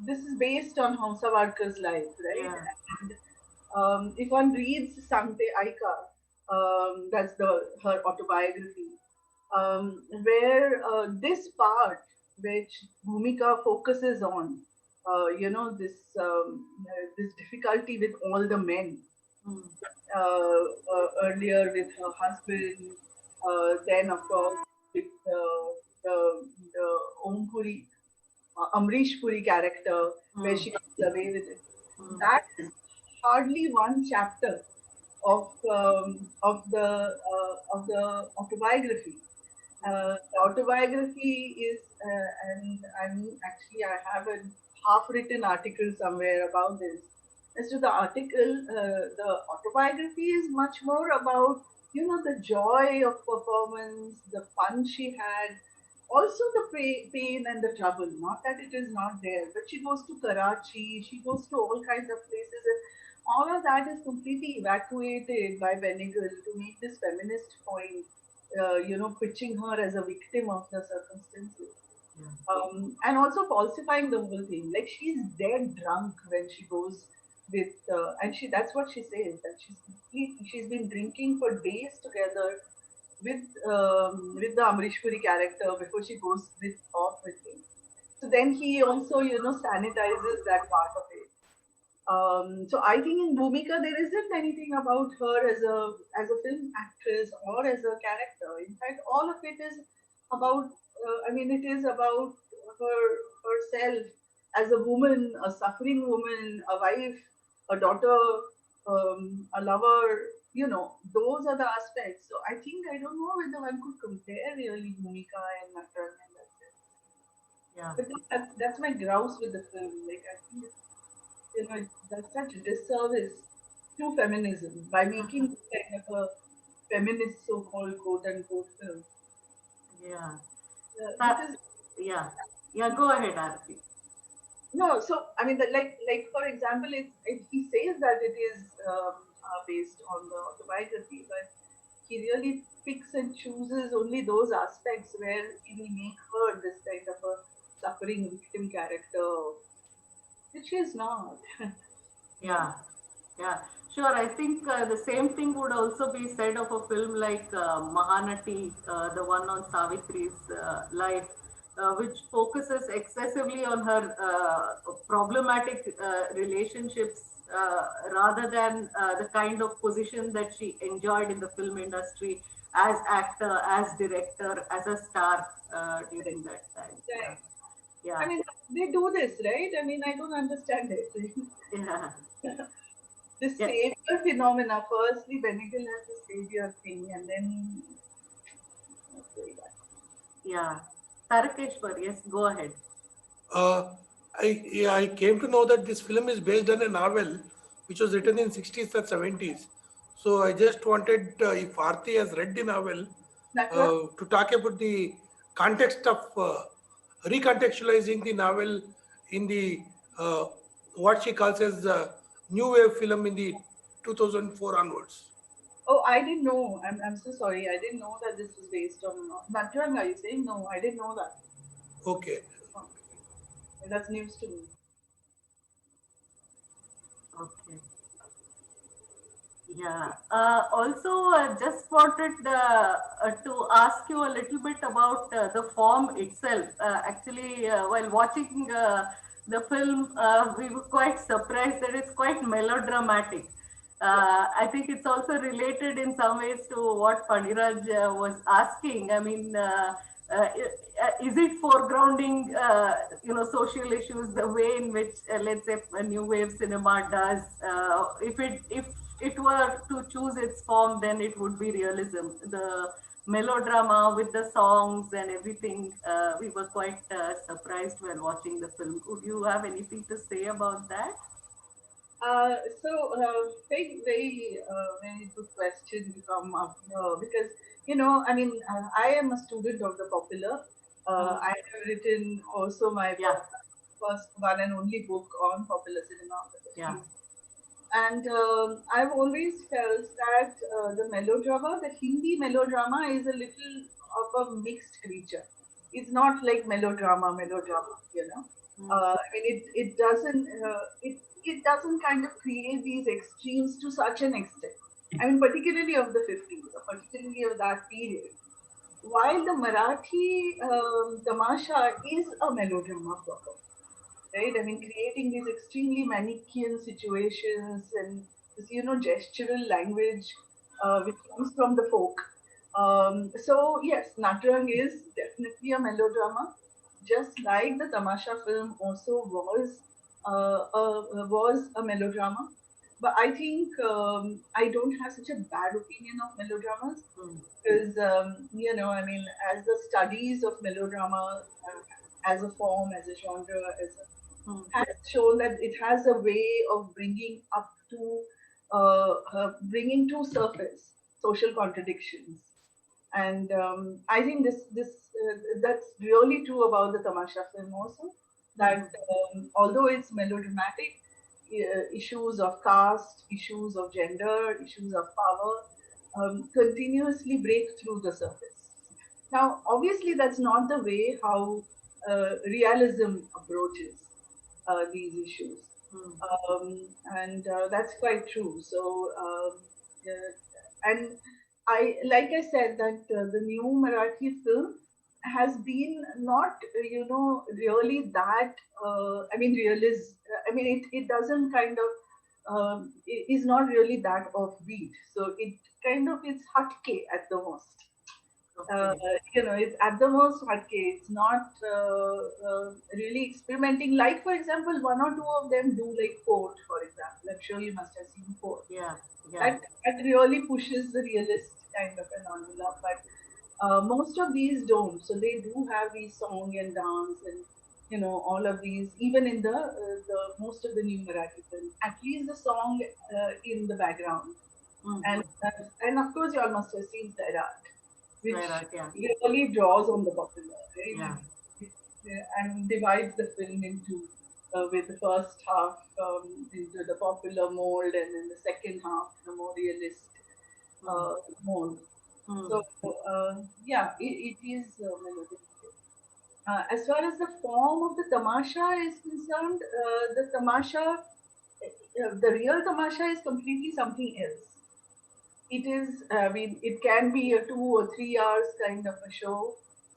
this is based on Hamsavarkar's life, right? Yeah. And if one reads Sangate Aika, that's her autobiography, where this part which Bhumika focuses on, this difficulty with all the men, earlier with her husband, then of course with the Om Puri, Amrish Puri character, where she gets away with it. That is hardly one chapter of the autobiography. The autobiography is, and I have a half-written article somewhere about this. As to the article, the autobiography is much more about, the joy of performance, the fun she had, also the pain and the trouble. Not that it is not there, but she goes to Karachi, she goes to all kinds of places, and all of that is completely evacuated by Benegal to make this feminist point, pitching her as a victim of the circumstances. And also falsifying the whole thing. Like she's dead drunk when she goes with, and that's what she says, that she's been drinking for days together with the Amrish Puri character before she goes off with him. So then he also, sanitizes that part of it. So I think in Bhumika there isn't anything about her as a film actress or as a character. In fact, all of it is about. It is about herself as a woman, a suffering woman, a wife, a daughter, a lover. Those are the aspects. So I think I don't know whether one could compare really Bhumika and Natrang in that sense. Yeah. But that's my grouse with the film. Like I think it's that's such a disservice to feminism by making this kind of a feminist so-called quote unquote film. Yeah. Because Yeah. Yeah. Go ahead, Aarti. no, so like for example, he says that it is based on the autobiography, but he really picks and chooses only those aspects where he will make her this kind of a suffering victim character, which she is not. Yeah, yeah, sure. I think the same thing would also be said of a film like Mahanati, the one on Savitri's life, which focuses excessively on her problematic relationships rather than the kind of position that she enjoyed in the film industry as actor, as director, as a star during that time. Yeah, Right. yeah, They do this, right? I don't understand it. yeah, The yeah. savior phenomena. Firstly, Benegal has the savior thing, and then that's very bad. Yeah. Tarakeshwar, yes, go ahead. Uh, I came to know that this film is based on a novel which was written in 60s or 70s. So I just wanted, if Aarti has read the novel, Nachya? to talk about the context of recontextualizing the novel in the uh, what she calls as new wave film in the 2004 onwards. Oh, I didn't know. I'm so sorry. I didn't know that this was based on Natrang. Are you saying no? I didn't know that. Okay. Oh, that's news to me. Okay. Yeah. Also, just wanted to ask you a little bit about the form itself. Actually, while watching the film, we were quite surprised that it's quite melodramatic. I think it's also related in some ways to what Pandiraj was asking. I mean, is it foregrounding, social issues the way in which, let's say, a new wave cinema does? If it were to choose its form, then it would be realism. The melodrama with the songs and everything, we were quite surprised when watching the film. Would you have anything to say about that? Very, very good question to come up because I am a student of the popular. I have written also my Yeah, first one and only book on popular cinema of the yeah, 50s. And I've always felt that the melodrama, the Hindi melodrama, is a little of a mixed creature. It's not like melodrama. It doesn't kind of create these extremes to such an extent. Particularly of the 50s, or particularly of that period. While the Marathi tamasha is a melodrama proper, right? Creating these extremely Manichean situations and this, gestural language which comes from the folk. So yes, Natrang is definitely a melodrama, just like the Tamasha film also was a melodrama. but I think I don't have such a bad opinion of melodramas Mm. because I mean, as the studies of melodrama as a form, as a genre, Mm. has shown that it has a way of bringing to surface social contradictions, and I think that's really true about the Tamasha film also. That although it's melodramatic, issues of caste, issues of gender, issues of power continuously break through the surface. Now, obviously, that's not the way how realism approaches these issues, Mm. and that's quite true. So, and like I said, that the new Marathi film has been not, really that. I mean, I mean, it doesn't kind of. It is not really that offbeat. So it kind of is hatke at the most. uh, Okay. it's at the most hatke. It's not really experimenting. Like, for example, one or two of them do like Fort, for example. I'm sure you must have seen Fort. Yeah. Yeah. That really pushes the realist kind of an envelope, but most of these don't. So they do have these song and dance and all of these. Even in the most of the new Marathi films, at least the song in the background, and Mm-hmm. and of course you all must have seen Sairat, which Right. Yeah. really draws on the popular, right? Yeah. And divides the film into with the first half into the popular mold, and then the second half the more realist Mm. mold. Mm. So yeah, it is melodic. As far as the form of the tamasha is concerned, the tamasha, the real tamasha is completely something else. It is, I mean, it can be a 2 or 3 hours kind of a show,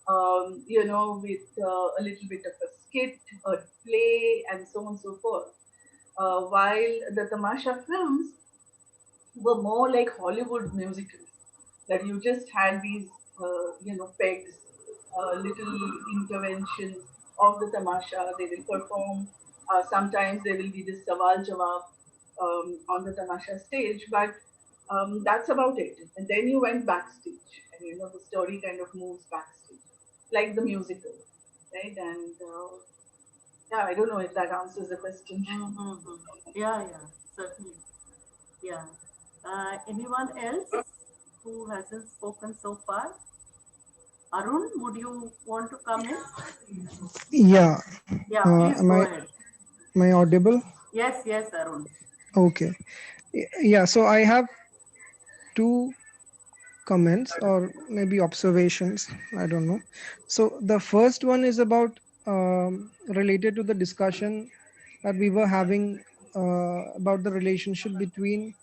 with a little bit of a skit, a play, and so on and so forth. While the Tamasha films were more like Hollywood musicals, that you just had these, pegs, little interventions of the tamasha. They will perform. Sometimes there will be this sawal jawab on the tamasha stage, but that's about it. And then you went backstage, and the story kind of moves backstage, like the musical, right? And yeah, I don't know if that answers the question. Mm-hmm. Yeah. Yeah. Certainly. Yeah. Anyone else who hasn't spoken so far? Arun, would you want to come in? Yeah, Yeah, please am go I ahead. audible? Yes, yes, Arun. Okay. Yeah, so I have two comments or maybe observations. I don't know. So the first one is about related to the discussion that we were having about the relationship between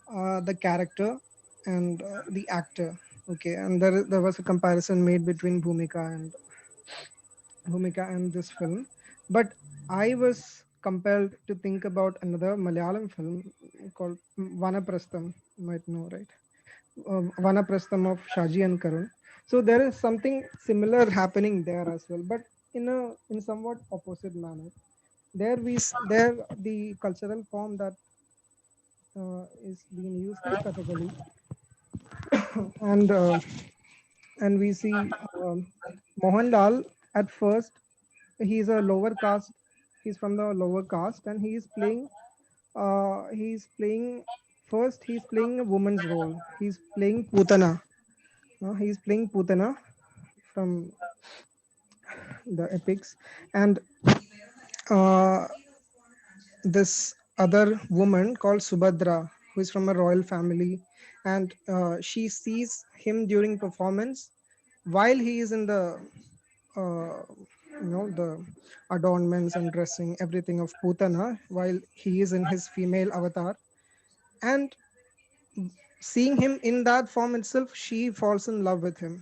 the character and the actor. Okay, and there was a comparison made between Bhumika and this film. But I was compelled to think about another Malayalam film called Vanaprastham. You might know, right? Vanaprastham of Shaji and Karun. So there is something similar happening there as well, but in somewhat opposite manner. There the cultural form that is being used is Kathakali, and we see Mohanlal at first. He's a lower caste. He's from the lower caste, and he's playing. He's playing a woman's role. He's playing Putana. He's playing Putana from the epics, and uh, this other woman called Subhadra, who is from a royal family, and she sees him during performance while he is in uh, the adornments and dressing everything of Putana, while he is in his female avatar, and seeing him in that form itself, she falls in love with him.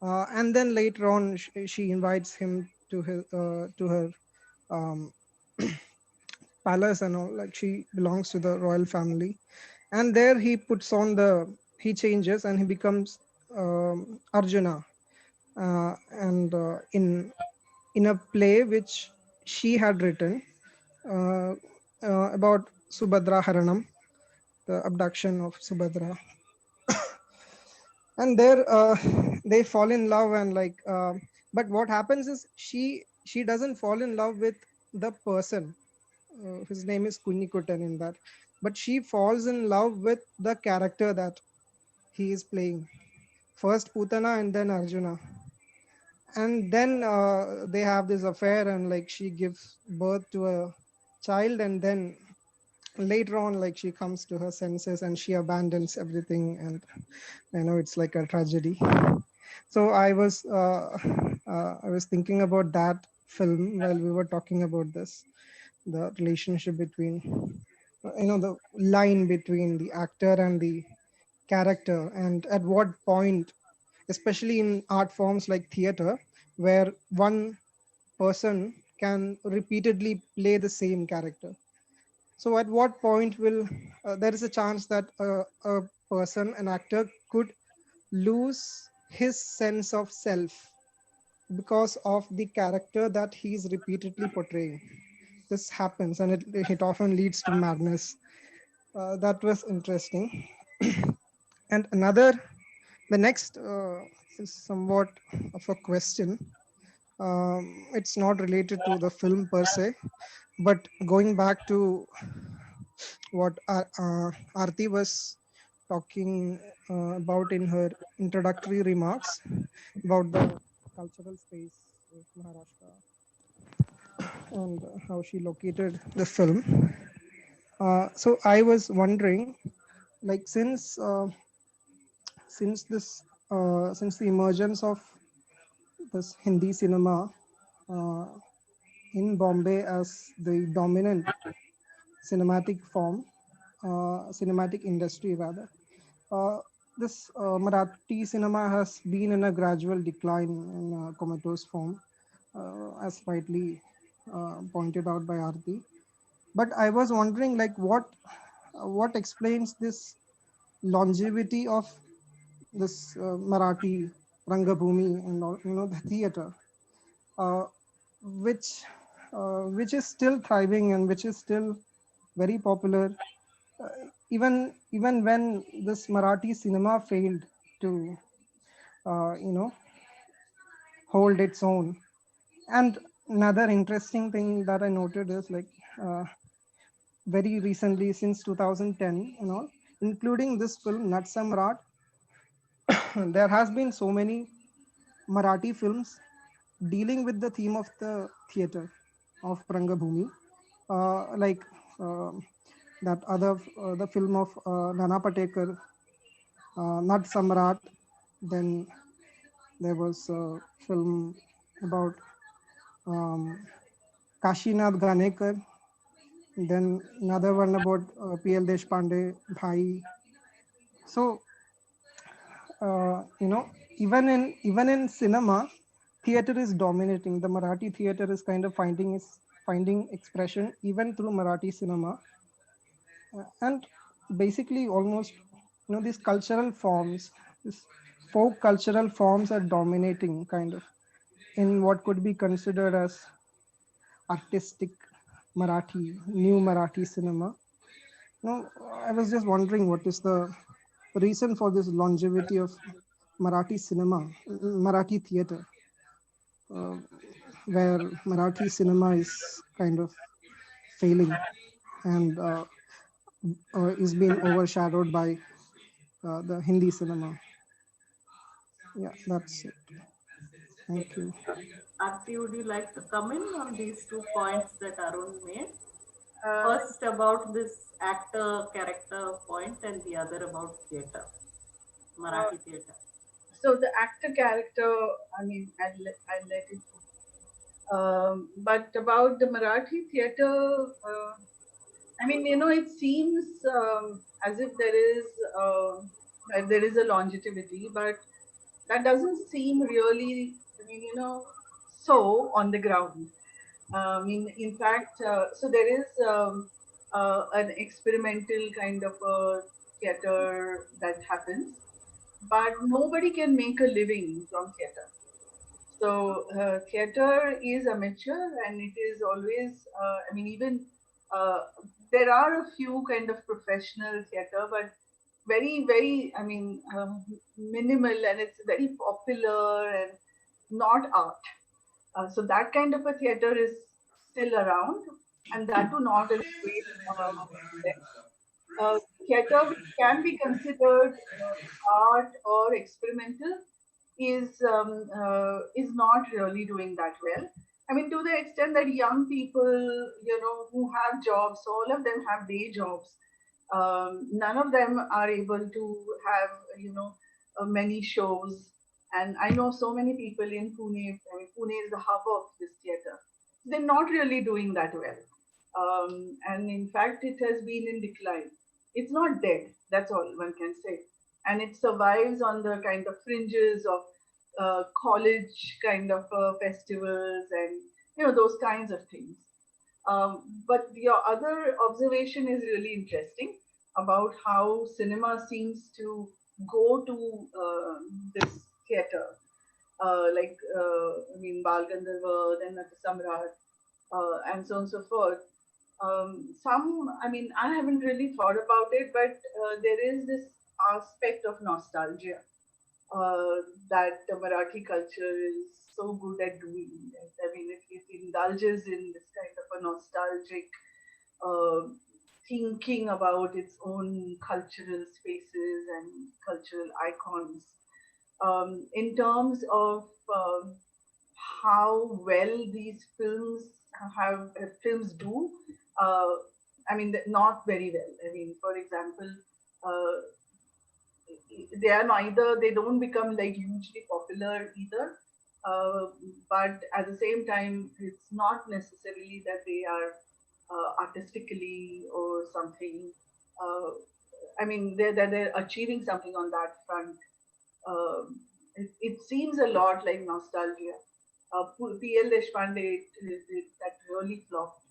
And then later on, she invites him to her um, palace and all. Like, she belongs to the royal family, and there he changes and he becomes Arjuna, and in a play which she had written uh, about Subhadra Haranam, the abduction of Subhadra. And there they fall in love, and but what happens is she doesn't fall in love with the person. His name is Kunnikutan in that, but she falls in love with the character that he is playing. First Putana and then Arjuna, and then they have this affair, and she gives birth to a child, and then later on she comes to her senses and she abandons everything, and it's like a tragedy. So I was thinking about that film while we were talking about this, the relationship between the line between the actor and the character, and at what point, especially in art forms like theater, where one person can repeatedly play the same character. So at what point will there is a chance that a person, an actor, could lose his sense of self because of the character that he's repeatedly portraying. This happens, and it often leads to madness. That was interesting. And the next is somewhat of a question. It's not related to the film per se, but going back to what Aarti was talking about in her introductory remarks about the cultural space of Maharashtra and how she located the film. So I was wondering, since since the emergence of this Hindi cinema uh, in Bombay as the dominant cinematic form, cinematic industry rather, this Marathi cinema has been in a gradual decline in a comatose form, as rightly pointed out by Aarti. But I was wondering, what explains this longevity of this Marathi Rangabhumi and all, the theater, uh, which is still thriving and which is still very popular, even when this Marathi cinema failed to hold its own. And another interesting thing that I noted is very recently, since 2010, including this film Nat Samrat, there has been so many Marathi films dealing with the theme of the theater of Rangabhumi, like that the film of Nana Patekar, Nat Samrat. Then there was a film about um, Kashinath Ganekar. Then another one about P.L. Deshpande, Bhai. So even in cinema, theater is dominating. The Marathi theater is kind of finding expression even through Marathi cinema, and basically almost these cultural forms, these folk cultural forms are dominating kind of in what could be considered as artistic new Marathi cinema. I was just wondering what is the reason for this longevity of Marathi cinema, Marathi theater, uh, where Marathi cinema is kind of failing and is being overshadowed by the Hindi cinema. Yeah, that's it. Thank you. Aarti, would you like to come in on these 2 points that Arun made? Uh, First about this actor character point, and the other about theater, uh, Marathi theater. so the actor character, I mean, I'll let it go. But about the Marathi theater, I mean, it seems as if there is a longevity, but that doesn't seem really, I mean, so on the ground. I mean, in fact, so there is an experimental kind of a theater that happens, but nobody can make a living from theater. So theater is amateur, and it is always, I mean, even uh, there are a few kind of professional theater, but very, very, I mean, minimal, and it's very popular and not art. So that kind of a theater is still around, and that too not in a great extent. Theater which can be considered art or experimental is not really doing that well. I mean, to the extent that young people, who have jobs, all of them have day jobs. None of them are able to have, many shows. And I know so many people in Pune. I mean, Pune is the hub of this theater. They're not really doing that well. And in fact, it has been in decline. It's not dead. That's all one can say. And it survives on the kind of fringes of college kind of festivals and those kinds of things. But your other observation is really interesting about how cinema seems to go to this theater, I mean, Bal Gandharva, then Samrat, and so on and so forth. I mean, I haven't really thought about it, but there is this aspect of nostalgia that the Marathi culture is so good at doing. I mean, it indulges in this kind of a nostalgic uh, thinking about its own cultural spaces and cultural icons. In terms of how well these films do, uh, I mean, not very well. I mean, for example, uh, they don't become like hugely popular either, but at the same time it's not necessarily that they are artistically or something. uh, I mean, they're achieving something on that front. It seems a lot like nostalgia. PL Deshpande, that really flopped.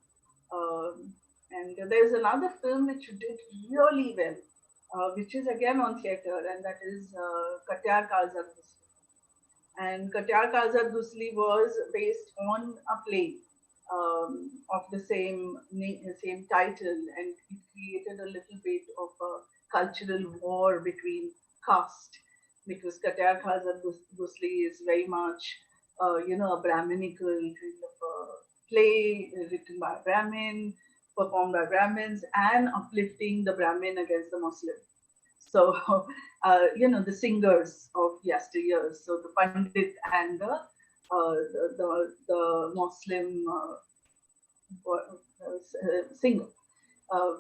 um, and there's another film which did really well, which is again on theater, and that is Katyar Kalzar Dusli. And Katyar Kalzar Dusli was based on a play of the same title, and it created a little bit of a cultural war between caste, because Katyar Kalzar Dusli is very much, a Brahminical kind of a play written by Brahmin, performed by Brahmins, and uplifting the Brahmin against the Muslim. So, the singers of yesteryear, so the Pandit and the Muslim singer,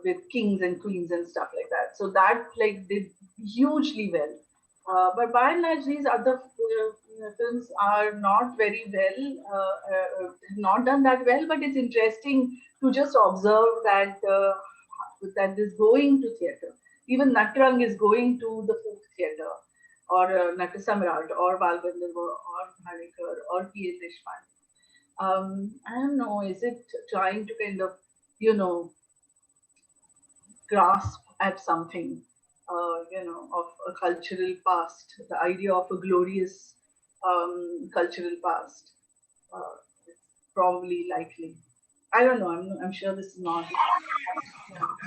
with kings and queens and stuff like that. So that like did hugely well. But by and large, these other films are not very well, not done that well. But it's interesting to just observe that that is going to theatre. Even Natrang is going to the folk theatre, or Natya Samrat, or Balgandharva, or Bhanekar, or P. N. Deshpande. I don't know, is it trying to kind of, grasp at something, of a cultural past, the idea of a glorious cultural past? It's probably likely. I don't know. I'm sure this is not.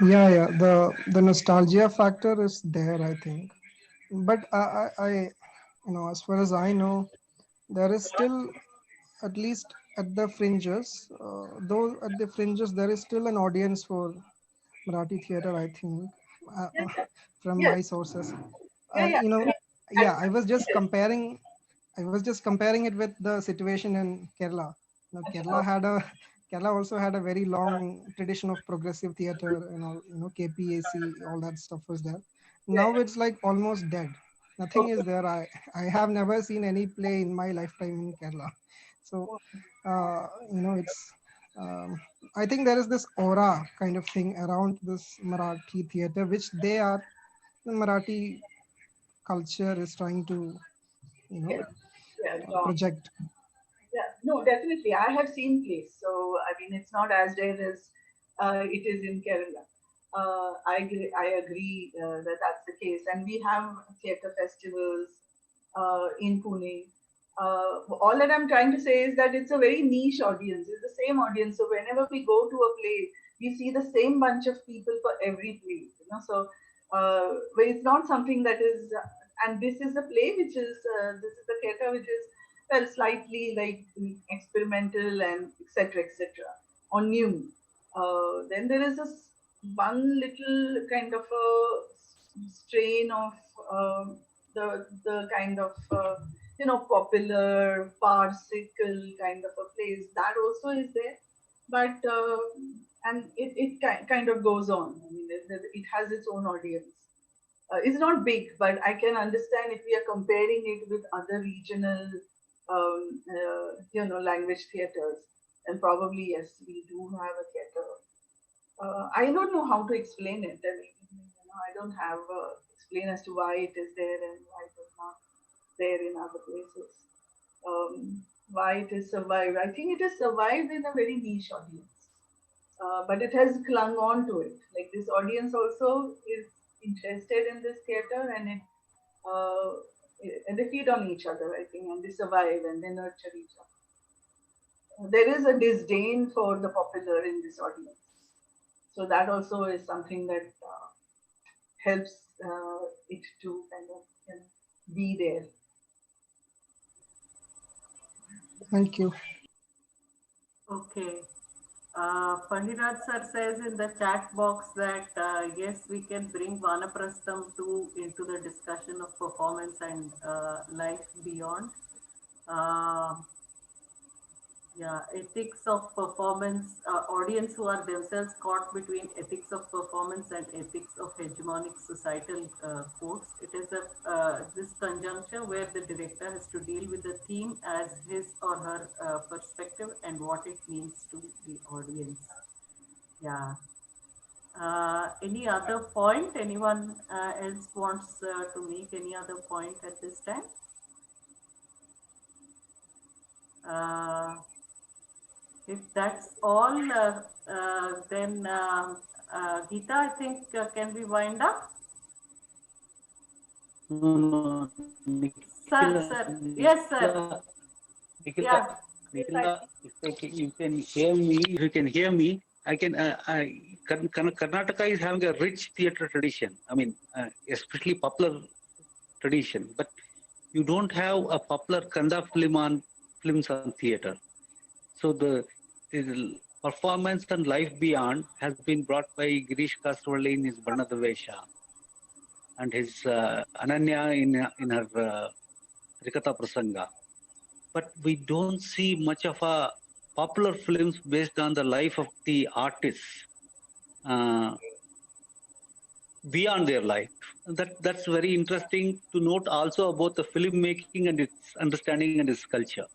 Yeah. The nostalgia factor is there, I think. But as far as I know, there is still, at least at the fringes, though at the fringes there is still an audience for Marathi theater, I think, Yeah, from yes, my sources. yeah, And yeah. yeah, And I was just comparing it with the situation in Kerala. Now, Kerala also had a very long tradition of progressive theater, and all, KPAC, all that stuff was there. yeah, Now it's like almost dead. Nothing is okay. there. I have never seen any play in my lifetime in Kerala. So, it's. I think there is this aura kind of thing around this Marathi theater, which the Marathi culture is trying to, you know, Yes, yeah, John. project. Yeah, no, definitely. I have seen plays, so I mean, it's not as dead as it is in Kerala. I agree that that's the case, and we have theatre festivals in Pune. All that I'm trying to say is that it's a very niche audience. It's the same audience. So whenever we go to a play, we see the same bunch of people for every play, so but it's not something that is, and this is a play which is, this is a theater which is, well, slightly like experimental and etc or new. Then there is this one little kind of a strain of the kind of popular farcical kind of a place that also is there, but and it kind of goes on. I mean, it has its own audience. It's not big, but I can understand if we are comparing it with other regional language theaters, and probably yes, we do have a theater. I don't know how to explain it. I mean, I don't have explain as to why it is there and why it is not there in other places. Why it is survived? I think it has survived in a very niche audience, but it has clung on to it. Like, this audience also is interested in this theater, and uh, and they feed on each other, I think, and they survive and they nurture each other. There is a disdain for the popular in this audience, so that also is something that helps it to kind of be there. Thank you. Okay. Pandirath sir says in the chat box that yes, we can bring Vanaprastham into the discussion of performance and life beyond. Yeah, ethics of performance, audience who are themselves caught between ethics of performance and ethics of hegemonic societal codes. It is this conjuncture where the director has to deal with the theme as his or her perspective and what it means to the audience. Yeah. Any other point? Anyone else wants to make any other point at this time? If that's all, then Geeta, I think, can we wind up? No, Sir. Yes, sir. Nikila, if you can hear me, I can. Karnataka is having a rich theatre tradition. I mean, especially popular tradition, but you don't have a popular Kannada films on theatre. So the performance and life beyond has been brought by Girish Kasturali in his Bannada Vesha and his Ananya in her Rikata Prasanga. But we don't see much of a popular films based on the life of the artists beyond their life. That's very interesting to note also about the filmmaking and its understanding and its culture.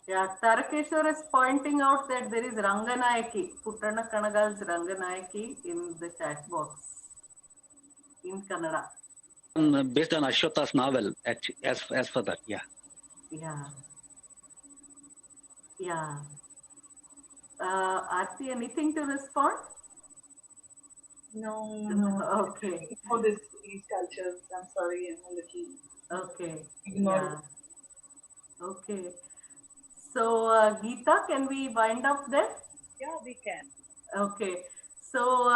Yeah, Tarakeshwar is pointing out that there is Ranganayaki, Putana Kanagal's Ranganayaki in the chat box in Kannada. Based on Ashwata's novel, actually, as for that, yeah. Yeah. Yeah. Aarti, anything to respond? No. Okay. For these cultures, I'm sorry, I'm a little Okay. ignorant. Yeah. Okay. So, Geeta, can we wind up there? Yeah, we can. Okay. So,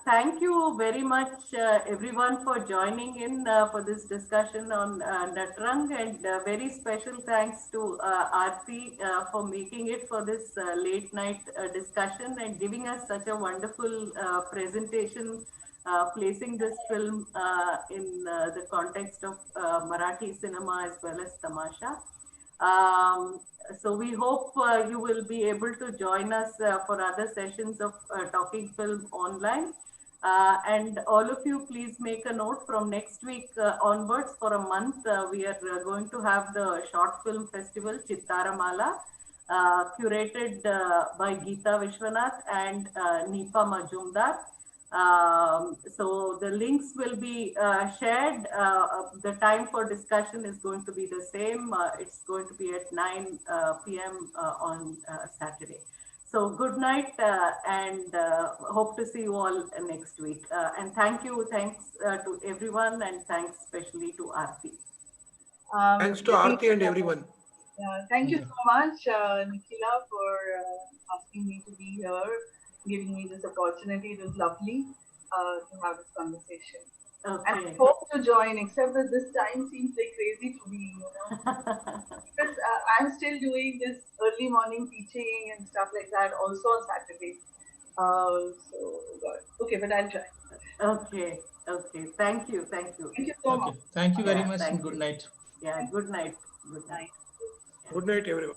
thank you very much, everyone, for joining in for this discussion on Natrang, and very special thanks to Aarti for making it for this late night discussion and giving us such a wonderful presentation, placing this film in the context of Marathi cinema as well as Tamasha. Um, so we hope you will be able to join us for other sessions of Talking Film online. And all of you, please make a note from next week onwards for a month. We are going to have the Short Film Festival, Chittaramala, curated by Geeta Vishwanath and Nipa Majumdar. So the links will be shared. The time for discussion is going to be the same. It's going to be at 9 p.m. On Saturday. So good night and hope to see you all next week. And thanks to everyone, and thanks especially to Aarti. Thanks to Aarti and everyone. Thank you so much, Nikhila, for asking me to be here. giving me this opportunity. It was lovely to have this conversation. And I Okay. hope to join, except that this time seems like crazy to me, because I'm still doing this early morning teaching and stuff like that also on Saturday. So, God. Okay, but I'll try. Okay. Okay. Thank you. Thank you. Thank you so much. Okay. Thank you very Yeah. much and Thank good you. night. Yeah. Good night. Good night. Night. Good night, everyone.